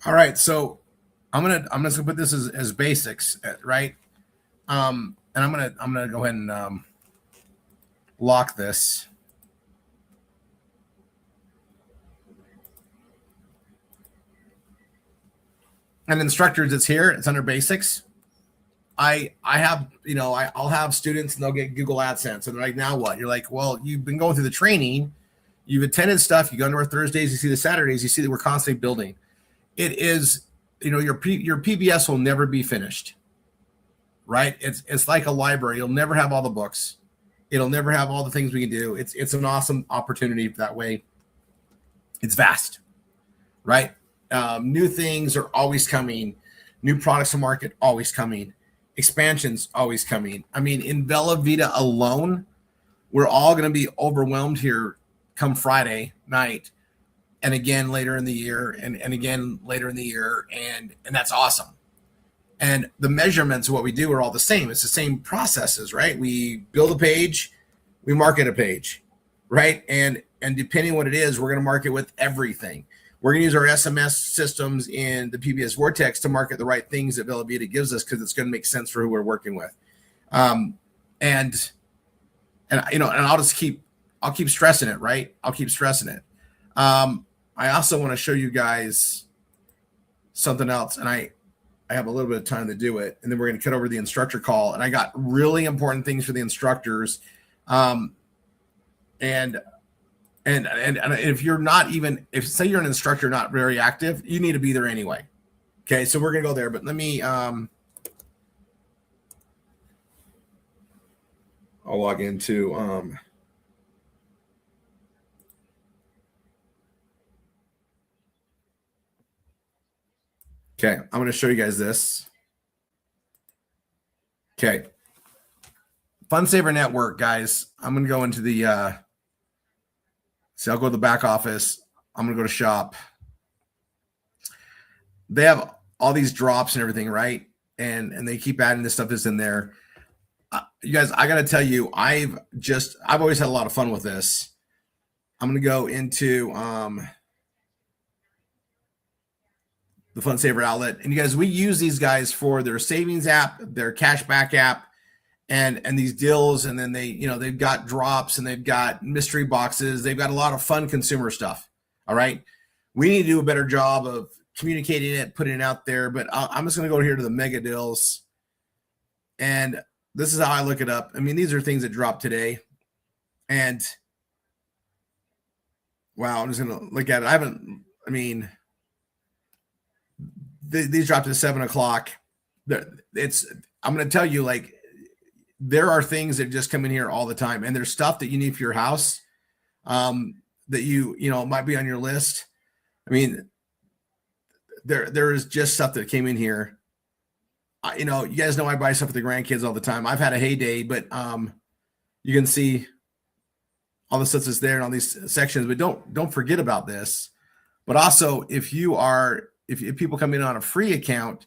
All right, so I'm gonna put this as basics, right? And I'm gonna go ahead and lock this. And instructors, it's here. It's under basics. I have, I'll have students and they'll get Google AdSense. And they're like, now what? You're like, well, you've been going through the training. You've attended stuff. You go into our Thursdays. You see the Saturdays. You see that we're constantly building. It is, your PBS will never be finished, right? It's like a library. You'll never have all the books. It'll never have all the things we can do. It's an awesome opportunity that way. It's vast, right? New things are always coming. New products to market always coming. Expansions always coming. I mean, in Bella Vita alone, we're all going to be overwhelmed here come Friday night, and again later in the year, and again later in the year, and that's awesome. And the measurements of what we do are all the same. It's the same processes, right? We build a page, we market a page, right? And depending on what it is, we're going to market with everything. We're going to use our SMS systems in the PBS Vortex to market the right things that Bella Vita gives us because it's going to make sense for who we're working with. And I'll keep stressing it, right? I'll keep stressing it. I also want to show you guys something else, and I have a little bit of time to do it, and then we're going to cut over the instructor call. And I got really important things for the instructors. And if you're not even, if say you're an instructor not very active, you need to be there anyway. Okay, so we're gonna go there, but let me I'll log into okay, I'm gonna show you guys this. Okay, FunSaver Network, guys. I'm gonna go into the so I'll go to the back office. I'm going to go to shop. They have all these drops and everything, right? And they keep adding this stuff that's in there. You guys, I got to tell you, I've always had a lot of fun with this. I'm going to go into the FunSaver outlet. And you guys, we use these guys for their savings app, their cashback app, and these deals, and then they've got drops and they've got mystery boxes. They've got a lot of fun consumer stuff. All right. We need to do a better job of communicating it, putting it out there, but I'm just going to go here to the mega deals. And this is how I look it up. I mean, these are things that dropped today, and wow, I'm just going to look at it. These dropped at 7:00. I'm going to tell you, like, there are things that just come in here all the time, and there's stuff that you need for your house that you might be on your list. I mean, there is just stuff that came in here. You guys know I buy stuff for the grandkids all the time. I've had a heyday, but you can see all the stuff that's there in all these sections. But don't forget about this. But also, if people come in on a free account,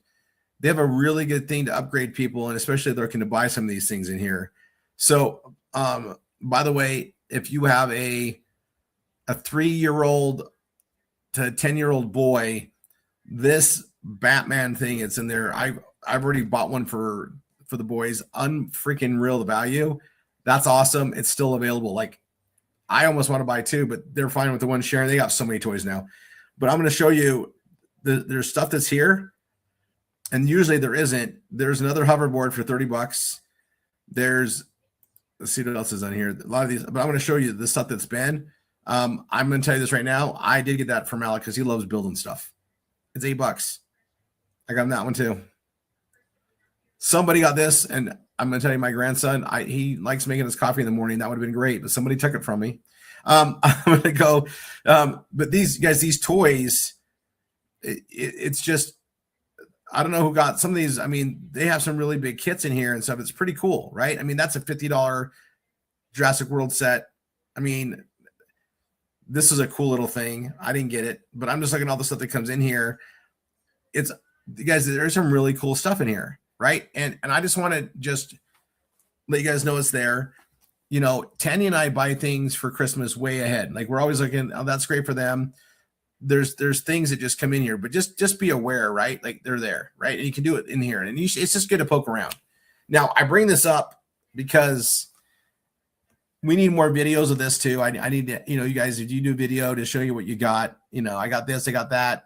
they have a really good thing to upgrade people, and especially if they're looking to buy some of these things in here. So, by the way, if you have a 3-year-old to a 10-year-old boy, this Batman thing is in there. I've already bought one for the boys. Unfreaking real the value. That's awesome. It's still available. Like, I almost want to buy 2, but they're fine with the one sharing. They got so many toys now. But I'm going to show you there's stuff that's here. And usually there isn't. There's another hoverboard for $30. Let's see what else is on here. A lot of these, but I'm going to show you the stuff that's been. I'm going to tell you this right now. I did get that from Alec because he loves building stuff. It's $8. I got him that one too. Somebody got this, and I'm going to tell you, my grandson, he likes making his coffee in the morning. That would have been great, but somebody took it from me. I'm going to go. But these toys, it's just, I don't know who got some of these. I mean, they have some really big kits in here and stuff. It's pretty cool, right? I mean, that's a $50 Jurassic World set. I mean, this is a cool little thing. I didn't get it, but I'm just looking at all the stuff that comes in here. You guys, there's some really cool stuff in here, right? And I just want to just let you guys know it's there. Tanya and I buy things for Christmas way ahead. Like, we're always looking, oh, that's great for them. there's things that just come in here, but just be aware, right? Like they're there, right? And you can do it in here, and it's just good to poke around. Now, I bring this up because we need more videos of this too. I need to, you guys, if you do video to show you what you got, I got this, I got that.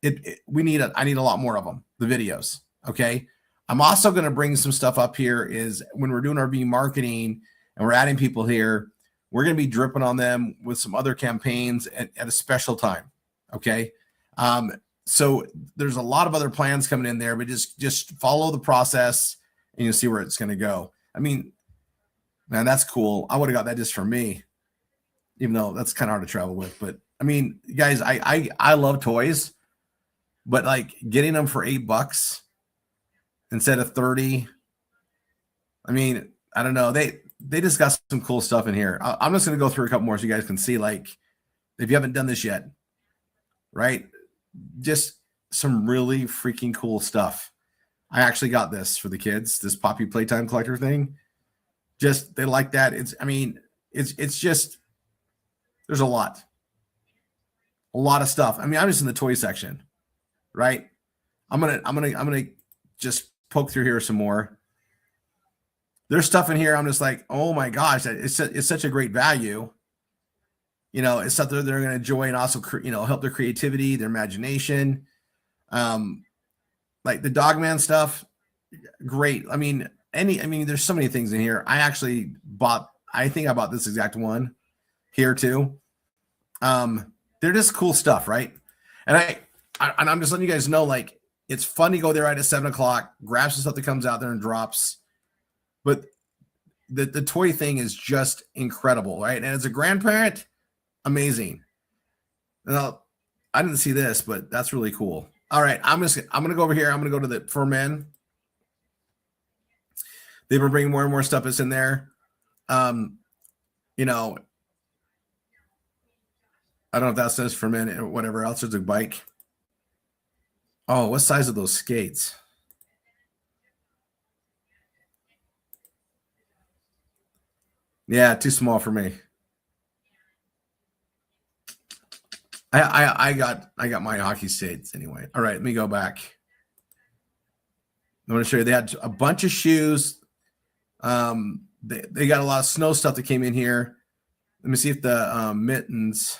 I need a lot more of them, the videos. Okay. I'm also going to bring some stuff up here is when we're doing our B marketing and we're adding people here, we're going to be dripping on them with some other campaigns at a special time. Okay. So there's a lot of other plans coming in there, but just follow the process and you'll see where it's going to go. I mean, man, that's cool. I would have got that just for me, even though that's kind of hard to travel with. But I mean, guys, I love toys, but like getting them for $8 instead of 30. I mean, I don't know. They just got some cool stuff in here. I'm just going to go through a couple more so you guys can see, like, if you haven't done this yet, right? Just some really freaking cool stuff. I actually got this for the kids, this Poppy Playtime Collector thing. Just, they like that. It's just, there's a lot of stuff. I mean, I'm just in the toy section, right? I'm gonna just poke through here some more. There's stuff in here. I'm just like, oh my gosh, it's such a great value. It's something they're going to enjoy and also, help their creativity, their imagination. Like the Dogman stuff, great. I mean, there's so many things in here. I think I bought this exact one here too. They're just cool stuff, right? And I'm just letting you guys know, like, it's fun to go there right at 7:00, grab some stuff that comes out there and drops. But the toy thing is just incredible, right? And as a grandparent, amazing. Now, I didn't see this, but that's really cool. All right, I'm gonna go over here. I'm gonna go to the for men. They've been bringing more and more stuff that's in there. I don't know if that says for men or whatever else. There's a bike. Oh, what size are those skates? Yeah, too small for me. I got my hockey skates anyway. All right, let me go back. I'm going to show you. They had a bunch of shoes. They got a lot of snow stuff that came in here. Let me see if the mittens.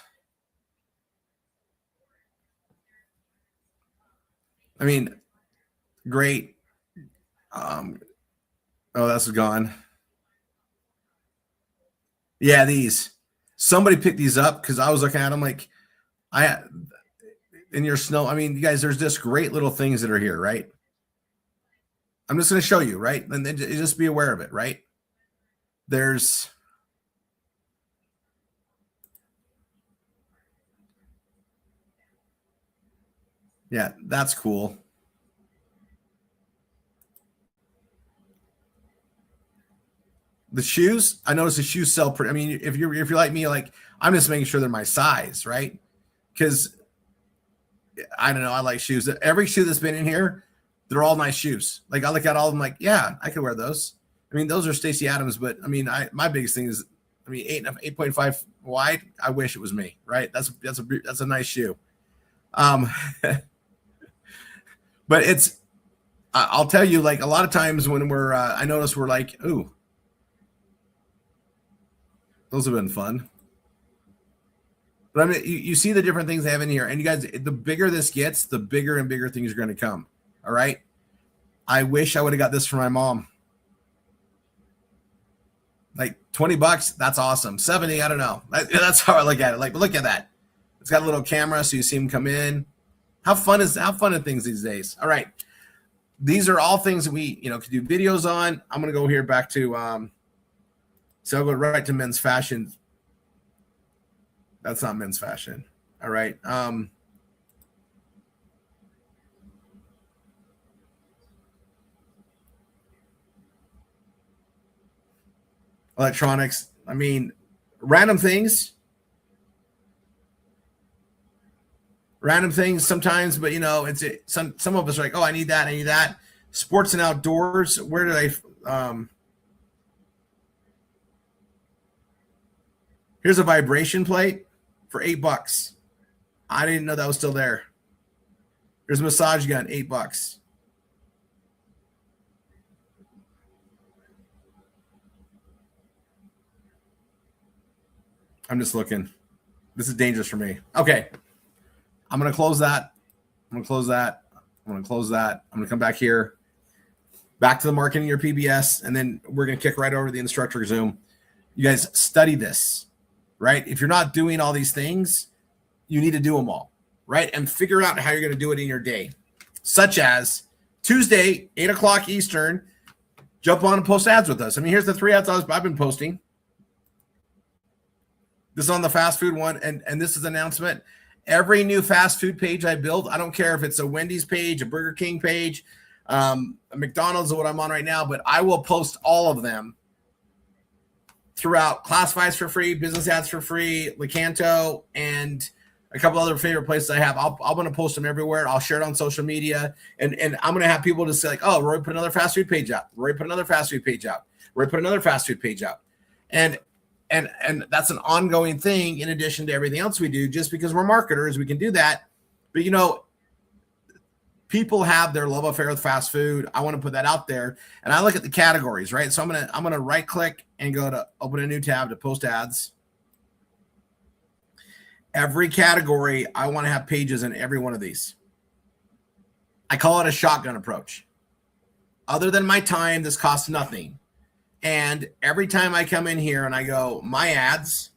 I mean, great. Oh, that's gone. Yeah, these. Somebody picked these up because I was looking at them like, in your snow. I mean, you guys, there's just great little things that are here, right? I'm just going to show you, right? And then just be aware of it, right? There's yeah, that's cool. The shoes, I noticed the shoes sell pretty. I mean, if you're like me, like I'm just making sure they're my size, right? Because I don't know, I like shoes. Every shoe that's been in here, they're all nice shoes. Like I look at all of them, like, yeah, I could wear those. I mean, those are Stacey Adams, but I mean, my biggest thing is, I mean, 8.5 wide. I wish it was me, right? That's a nice shoe. But I'll tell you, like a lot of times when I notice we're like, ooh, those have been fun. But I mean, you see the different things they have in here, and you guys, the bigger this gets, the bigger and bigger things are going to come. All right. I wish I would have got this for my mom. Like $20, that's awesome. 70, I don't know. That's how I look at it. Like, look at that. It's got a little camera, so you see them come in. How fun are things these days? All right. These are all things that we, could do videos on. I'm going to go here back to, so I'll go right to men's fashion. That's not men's fashion. All right. Electronics. I mean, random things sometimes, but some of us are like, oh, I need that. Sports and outdoors. Where do they, here's a vibration plate for $8. I didn't know that was still there. There's a massage gun, $8. I'm just looking. This is dangerous for me. Okay. I'm going to close that. I'm going to close that. I'm going to close that. I'm going to come back here, back to the marketing your PBS, and then we're going to kick right over to the instructor Zoom. You guys study this, right? If you're not doing all these things, you need to do them all, right? And figure out how you're going to do it in your day, such as Tuesday, 8 o'clock Eastern, jump on and post ads with us. I mean, here's the 3 ads I've been posting. This is on the fast food one, and this is an announcement. Every new fast food page I build, I don't care if it's a Wendy's page, a Burger King page, a McDonald's is what I'm on right now, but I will post all of them throughout. Classifieds for free, business ads for free, Lecanto, and a couple other favorite places I have. I'm going to post them everywhere. I'll share it on social media, and I'm going to have people just say like, oh, Roy put another fast food page out. Roy put another fast food page out. Roy put another fast food page out. And that's an ongoing thing in addition to everything else we do. Just because we're marketers, we can do that. But, you know, people have their love affair with fast food. I want to put that out there. And I look at the categories, right? So I'm going to right click and go to open a new tab to post ads. Every category, I want to have pages in every one of these. I call it a shotgun approach. Other than my time, this costs nothing. And every time I come in here and I go, my ads,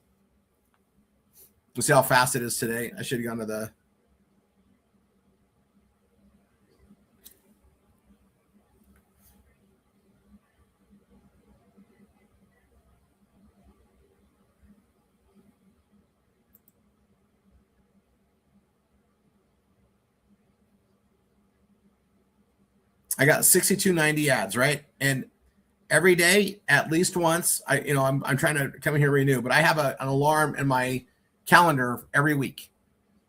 we'll see how fast it is today. I should have gone to the, I got 6290 ads, right? And every day, at least once, I'm trying to come in here and renew, but I have an alarm in my calendar every week.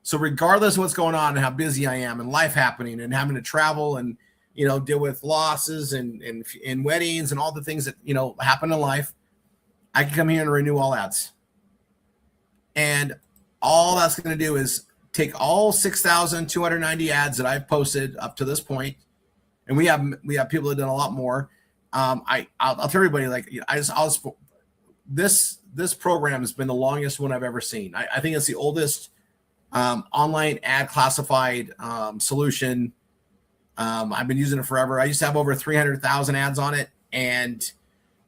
So regardless of what's going on and how busy I am and life happening and having to travel and, deal with losses and weddings and all the things that, happen in life, I can come here and renew all ads. And all that's going to do is take all 6,290 ads that I've posted up to this point, and we have people that have done a lot more. I'll tell everybody, like, this program has been the longest one I've ever seen. I think it's the oldest online ad classified solution. I've been using it forever. I used to have over 300,000 ads on it, and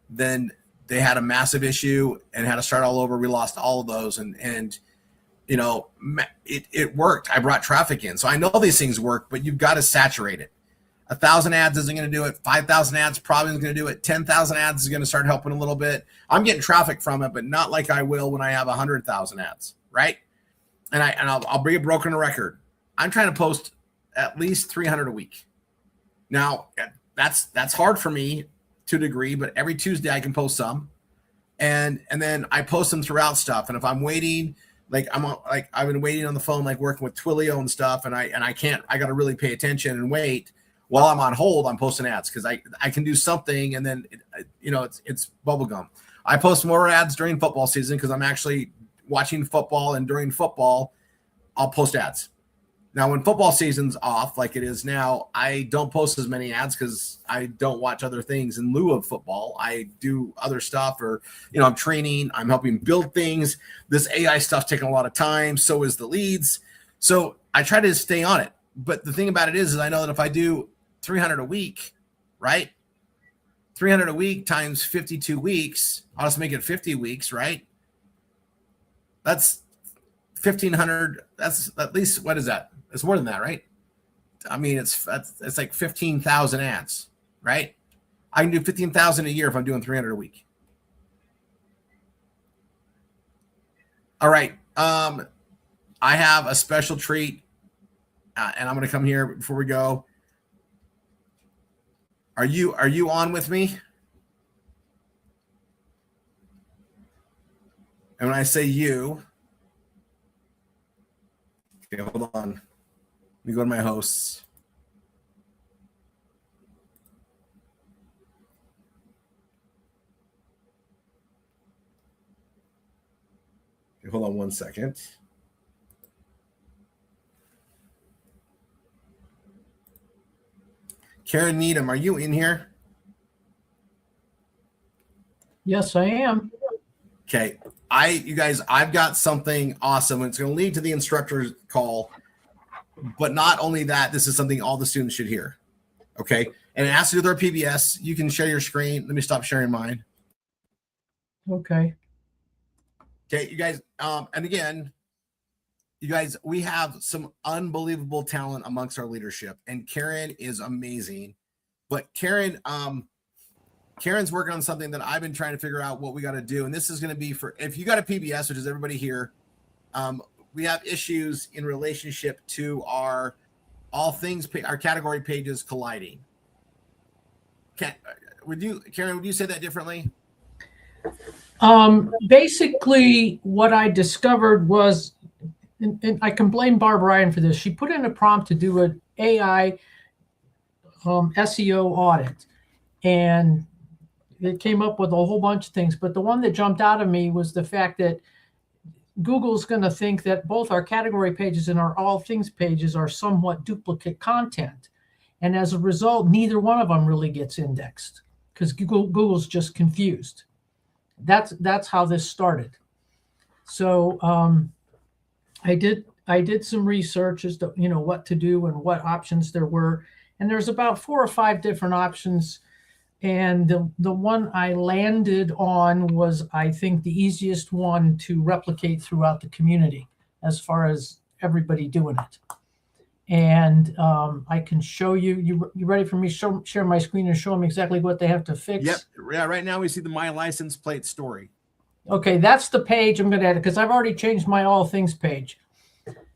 then they had a massive issue and had to start all over. We lost all of those, and it worked. I brought traffic in, so I know these things work, but you've got to saturate it. 1,000 ads isn't going to do it. 5,000 ads probably isn't going to do it. 10,000 ads is going to start helping a little bit. I'm getting traffic from it, but not like I will when I have 100,000 ads, right? And I'll be a broken record. I'm trying to post at least 300 a week. Now that's hard for me to a degree, but every Tuesday I can post some, and then I post them throughout stuff. And if I'm waiting, I've been waiting on the phone, like working with Twilio and stuff, and I got to really pay attention and wait. While I'm on hold, I'm posting ads because I can do something, and then it's bubblegum. I post more ads during football season because I'm actually watching football, and during football, I'll post ads. Now, when football season's off, like it is now, I don't post as many ads because I don't watch other things in lieu of football. I do other stuff, or I'm training, I'm helping build things. This AI stuff's taking a lot of time. So is the leads. So I try to stay on it. But the thing about it is I know that if I do 300 a week, right? 300 a week times 52 weeks. I'll just make it 50 weeks, right? That's 1,500. That's at least, what is that? It's more than that, right? I mean, it's like 15,000 ads, right? I can do 15,000 a year if I'm doing 300 a week. All right. I have a special treat, and I'm going to come here before we go. Are you on with me? And when I say you, okay, hold on. Let me go to my hosts. Okay, hold on one second. Karen Needham, are you in here? Yes, I am. Okay. You guys, I've got something awesome. It's going to lead to the instructor's call. But not only that, this is something all the students should hear. Okay. And it has to do with our PBS. You can share your screen. Let me stop sharing mine. Okay. Okay, you guys. And again, you guys, we have some unbelievable talent amongst our leadership, and Karen is amazing. But Karen's working on something that I've been trying to figure out what we got to do. And this is going to be for, if you got a PBS, which is everybody here, we have issues in relationship to our category pages colliding. Karen, would you say that differently? Basically, what I discovered was, and I can blame Barb Ryan for this. She put in a prompt to do an AI SEO audit, and it came up with a whole bunch of things. But the one that jumped out of me was the fact that Google's going to think that both our category pages and our all things pages are somewhat duplicate content. And as a result, neither one of them really gets indexed because Google's just confused. That's how this started. So I did some research as to what to do and what options there were, and there's about 4 or 5 different options. And the one I landed on was, I think, the easiest one to replicate throughout the community as far as everybody doing it. And I can show you. You ready for me to share my screen and show them exactly what they have to fix? Yep. Yeah. Right now we see the My License Plate story. Okay, that's the page I'm going to add because I've already changed my all things page.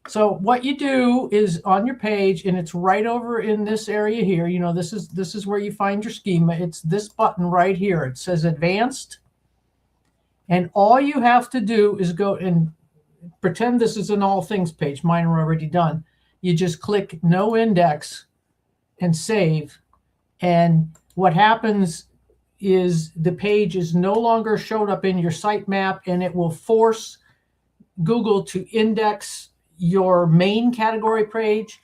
So what you do is on your page, and it's right over in this area here. This is where you find your schema. It's this button right here. It says Advanced. And all you have to do is go and pretend this is an all things page. Mine are already done. You just click No Index and save. And what happens is the page is no longer showed up in your sitemap, and it will force Google to index your main category page.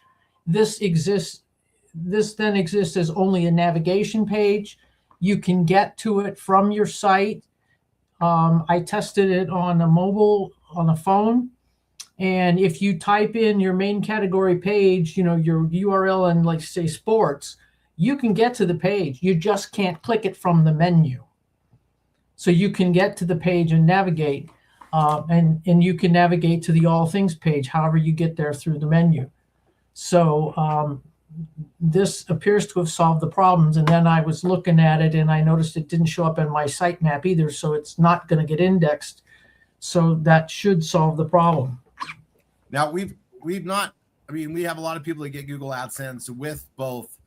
This then exists as only a navigation page. You can get to it from your site. I tested it on a phone. And if you type in your main category page, your URL and like say sports, you can get to the page. You just can't click it from the menu. So you can get to the page and navigate. And you can navigate to the all things page, however you get there through the menu. So this appears to have solved the problems. And then I was looking at it and I noticed it didn't show up in my sitemap either. So it's not going to get indexed. So that should solve the problem. Now we have a lot of people that get Google AdSense with both,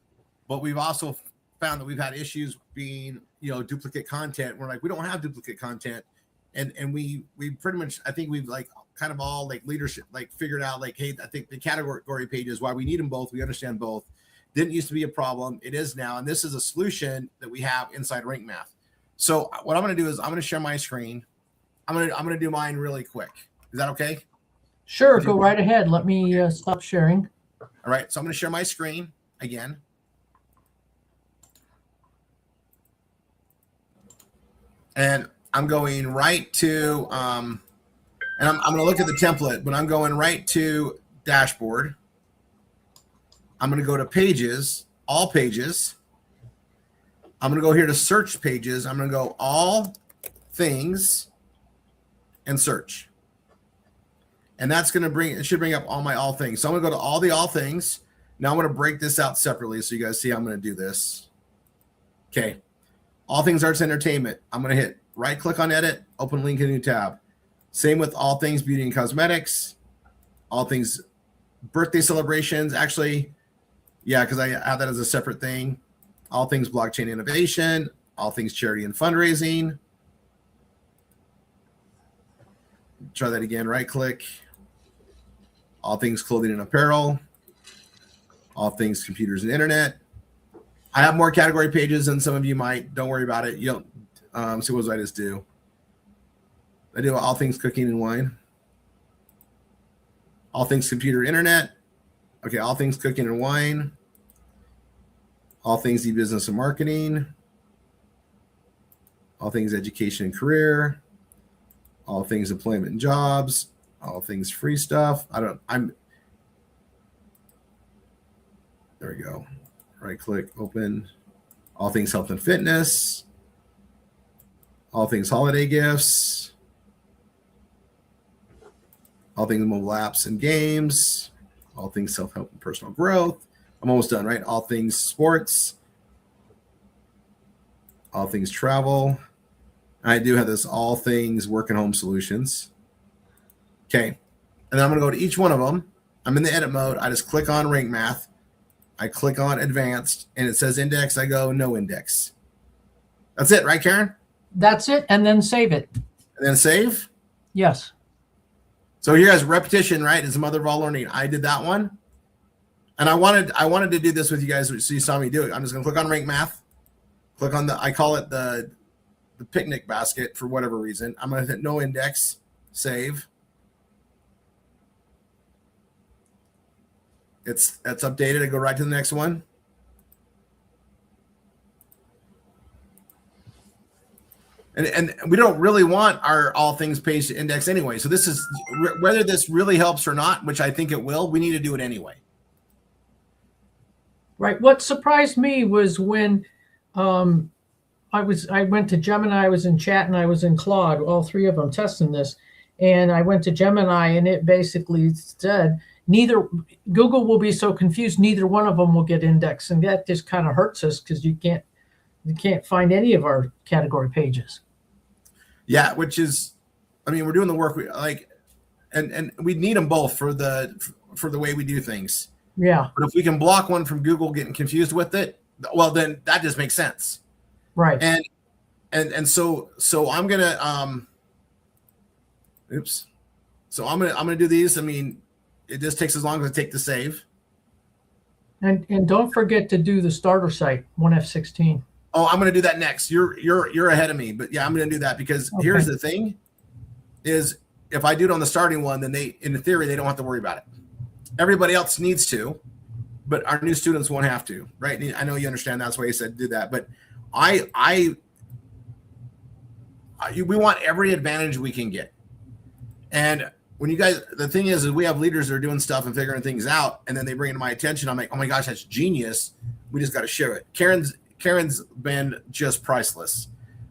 but we've also found that we've had issues being, duplicate content. We're like, we don't have duplicate content. And we pretty much, I think we've kind of all leadership, figured out hey, I think the category pages, why we need them both. We understand both. Didn't used to be a problem. It is now. And this is a solution that we have inside Rank Math. So what I'm going to do is I'm going to share my screen. I'm going to do mine really quick. Is that okay? Sure. Go right ahead. Let me stop sharing. All right. So I'm going to share my screen again. And I'm going right to, and I'm going to look at the template, but I'm going right to dashboard. I'm going to go to pages, all pages. I'm going to go here to search pages. I'm going to go all things and search. And that's going to it should bring up all my all things. So I'm going to go to all things. Now I'm going to break this out separately so you guys see how I'm going to do this. Okay. All things arts and entertainment. I'm going to hit right click on edit, open link in a new tab. Same with all things beauty and cosmetics, all things birthday celebrations. Actually, yeah, because I have that as a separate thing. All things blockchain innovation, all things charity and fundraising. Try that again, right click. All things clothing and apparel, all things computers and internet. I have more category pages than some of you might. Don't worry about it. You don't. So what does I just do? I do all things cooking and wine. All things computer internet. Okay, all things cooking and wine. all things e-business and marketing, all things education and career, all things employment and jobs, all things free stuff. There we go. Right click, open, all things health and fitness, all things holiday gifts, all things mobile apps and games, all things self-help and personal growth. I'm almost done, right? All things sports, all things travel. I do have this all things work and home solutions. Okay. And then I'm going to go to each one of them. I'm in the edit mode. I just click on rank math. I click on advanced and it says index. I go no index. That's it, right, Karen? That's it. And then save it. And then save. Yes. So here guys, repetition, right, is the mother of all learning. I did that one. And I wanted to do this with you guys so you saw me do it. I'm just going to click on rank math. Click on I call it the picnic basket for whatever reason. I'm going to hit no index, save. That's updated. I go right to the next one. And we don't really want our all things page to index anyway. So this is whether this really helps or not, which I think it will. We need to do it anyway. Right. What surprised me was when I went to Gemini, I was in Chat, and I was in Claude, all three of them testing this. And I went to Gemini, and it basically said, Google will be so confused, neither one of them will get indexed. And that just kind of hurts us because you can't find any of our category pages. Yeah, which is, I mean, we're doing the work and we need them both for the way we do things. Yeah. But if we can block one from Google getting confused with it, well, then that just makes sense. Right. And so I'm gonna oops. So I'm gonna do these. I mean, it just takes as long as it takes to save. And don't forget to do the starter site 1F16. Oh, I'm gonna do that next. You're ahead of me, but yeah, I'm gonna do that because here's the thing: is if I do it on the starting one, then in theory they don't have to worry about it. Everybody else needs to, but our new students won't have to, right? I know you understand that's why you said do that, but we want every advantage we can get. And when you guys, the thing is we have leaders that are doing stuff and figuring things out, and then they bring it to my attention. I'm like, oh my gosh, that's genius. We just got to share it. Karen's been just priceless.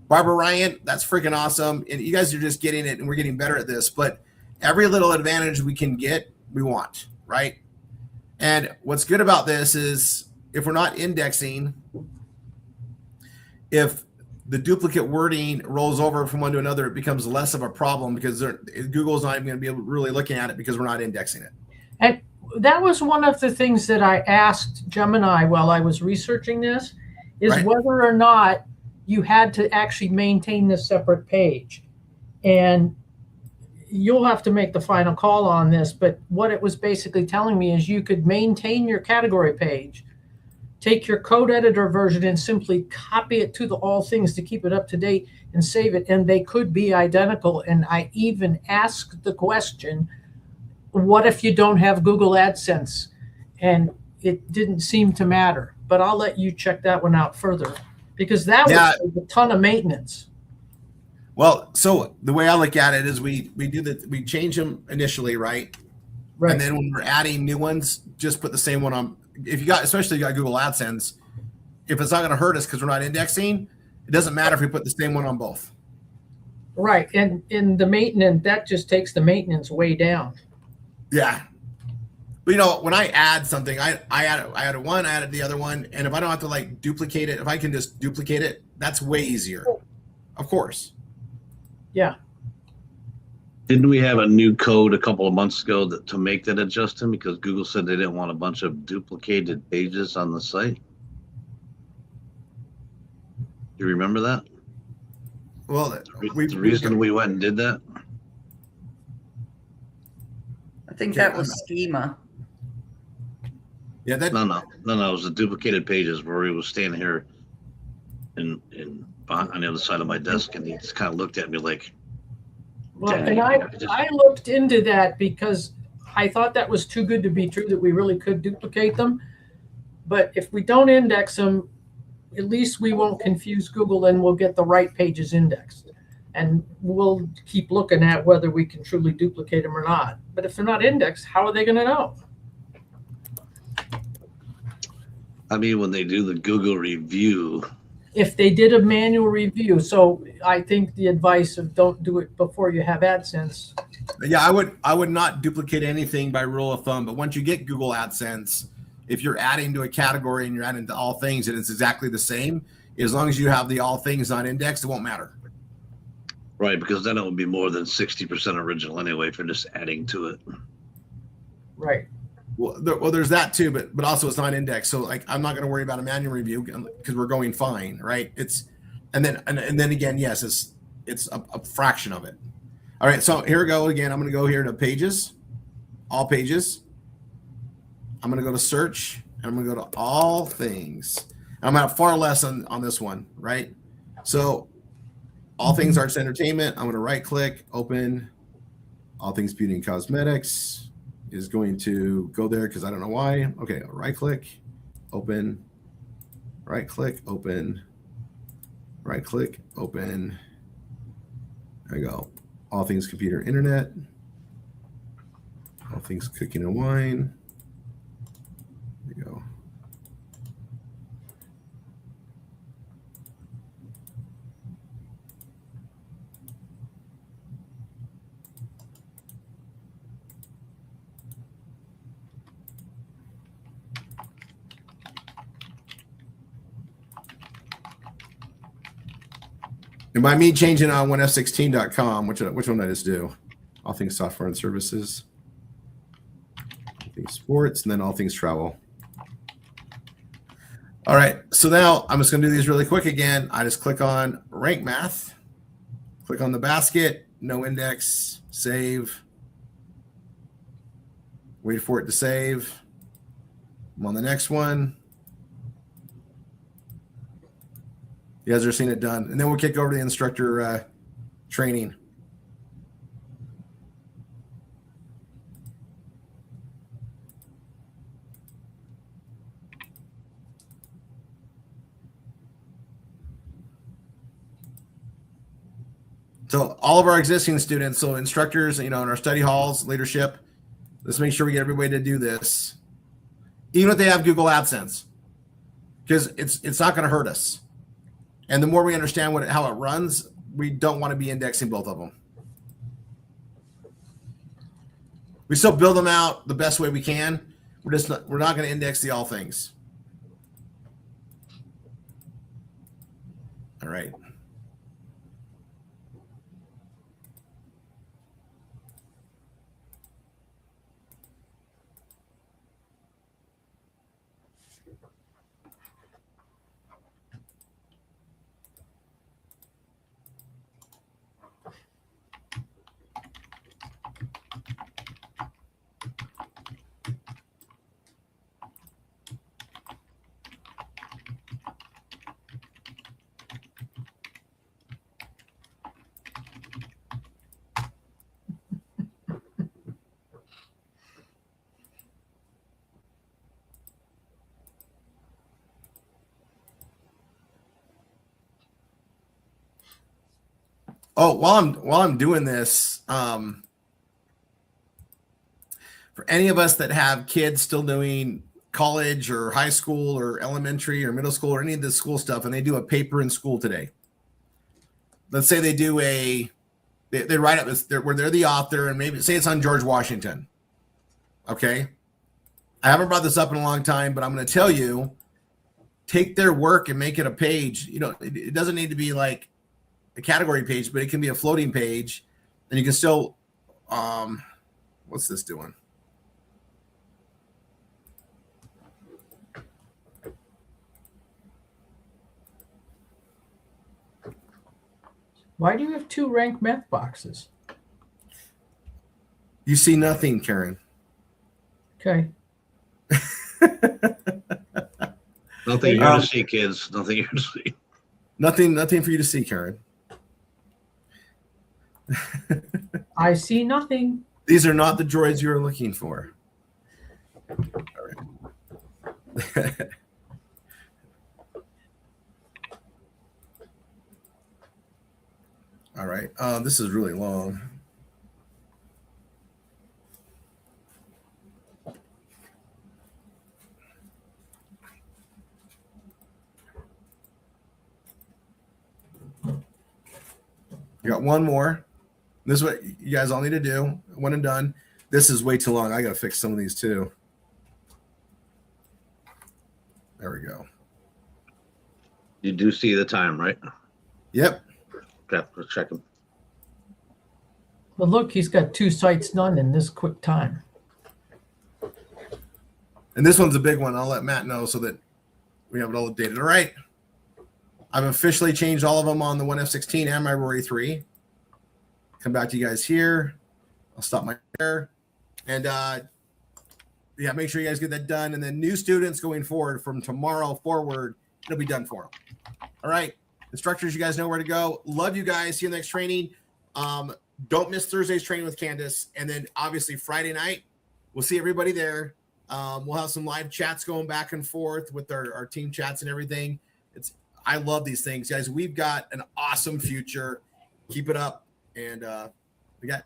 Barbara Ryan, that's freaking awesome. And you guys are just getting it, and we're getting better at this. But every little advantage we can get, we want, right? And what's good about this is if we're not indexing, if the duplicate wording rolls over from one to another, it becomes less of a problem because Google's not even going to be really looking at it because we're not indexing it. And that was one of the things that I asked Gemini while I was researching this, is right. Whether or not you had to actually maintain this separate page. And you'll have to make the final call on this, but what it was basically telling me is you could maintain your category page, take your code editor version and simply copy it to the all things to keep it up to date and save it. And they could be identical. And I even asked the question, what if you don't have Google AdSense? And it didn't seem to matter, but I'll let you check that one out further because that was a ton of maintenance. Well, so the way I look at it is we change them initially, right? Right. And then when we're adding new ones, just put the same one on. Especially if you got Google AdSense, if it's not going to hurt us because we're not indexing, it doesn't matter if we put the same one on both. Right. And in the maintenance, that just takes the maintenance way down. Yeah. But when I add something, I added one, I added the other one. And if I don't have to duplicate it, if I can just duplicate it, that's way easier. Of course. Yeah. Didn't we have a new code a couple of months ago to make that adjustment because Google said they didn't want a bunch of duplicated pages on the site? You remember that? Well, the reason we went and did that? I think that was schema. Yeah, No. It was the duplicated pages where he was standing here on the other side of my desk, and he just kind of looked at me like. Well, and I looked into that because I thought that was too good to be true that we really could duplicate them. But if we don't index them, at least we won't confuse Google and we'll get the right pages indexed. And we'll keep looking at whether we can truly duplicate them or not. But if they're not indexed, how are they going to know? I mean, when they do the Google review, If they did a manual review. So I think the advice of don't do it before you have AdSense. Yeah, I would not duplicate anything by rule of thumb. But once you get Google AdSense, if you're adding to a category and you're adding to all things and it's exactly the same, as long as you have the all things not indexed, it won't matter. right? Because then it would be more than 60% original anyway if you're just adding to it. Right. Well, there's that too, but also it's not indexed. So like, I'm not going to worry about a manual review because we're going fine, right? And then again, yes, it's a fraction of it. All right, so here we go again. I'm going to go here to pages, all pages. I'm going to go to search, and I'm going to go to all things. And I'm going to have far less on this one, right? So all things arts and entertainment. I'm going to right click, open. All things beauty and cosmetics is going to go there because I don't know why. Okay, right click, open, right click, open, right click, open. There we go. All things computer internet, all things cooking and wine. There you go. And by me changing on 1f16.com, which one I just do? All things software and services, all things sports, and then all things travel. All right, so now I'm just going to do these really quick again. I just click on rank math, click on the basket, no index, save, wait for it to save. I'm on the next one. You guys are seeing it done. And then we'll kick over to the instructor training. So all of our existing students, so instructors, in our study halls, leadership, let's make sure we get everybody to do this. Even if they have Google AdSense, because it's not going to hurt us. And the more we understand how it runs, we don't want to be indexing both of them. We still build them out the best way we can. We're not going to index the all things. All right. Oh, while I'm doing this, for any of us that have kids still doing college or high school or elementary or middle school or any of this school stuff, and they do a paper in school today. Let's say they do they write up this where they're the author, and maybe say it's on George Washington. Okay. I haven't brought this up in a long time, but I'm going to tell you, take their work and make it a page. It doesn't need to be like a category page, but it can be a floating page, and you can still, what's this doing? Why do you have 2 rank math boxes? You see nothing, Karen. Okay. Nothing here to see, kids. Nothing here to see. Nothing for you to see, Karen. I see nothing. These are not the droids you are looking for. All right. All right. This is really long. You got one more. This is what you guys all need to do. One and done. This is way too long. I got to fix some of these too. There we go. You do see the time, right? Yep. Okay, let's check them. But look, he's got 2 sites done in this quick time. And this one's a big one. I'll let Matt know so that we have it all updated. All right. I've officially changed all of them on the 1F16 and my Rory 3. Come back to you guys here. I'll stop my share. And yeah, make sure you guys get that done. And then new students going forward from tomorrow forward, it'll be done for them. All right. Instructors, you guys know where to go. Love you guys. See you next training. Don't miss Thursday's training with Candace. And then obviously Friday night, we'll see everybody there. We'll have some live chats going back and forth with our team chats and everything. I love these things, guys. We've got an awesome future. Keep it up. And we got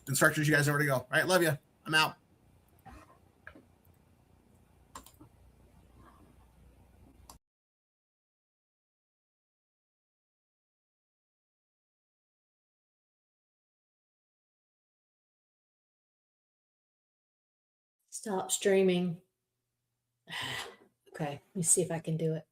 instructors. You guys know where to go. All right. Love you. I'm out. Stop streaming. Okay, let me see if I can do it.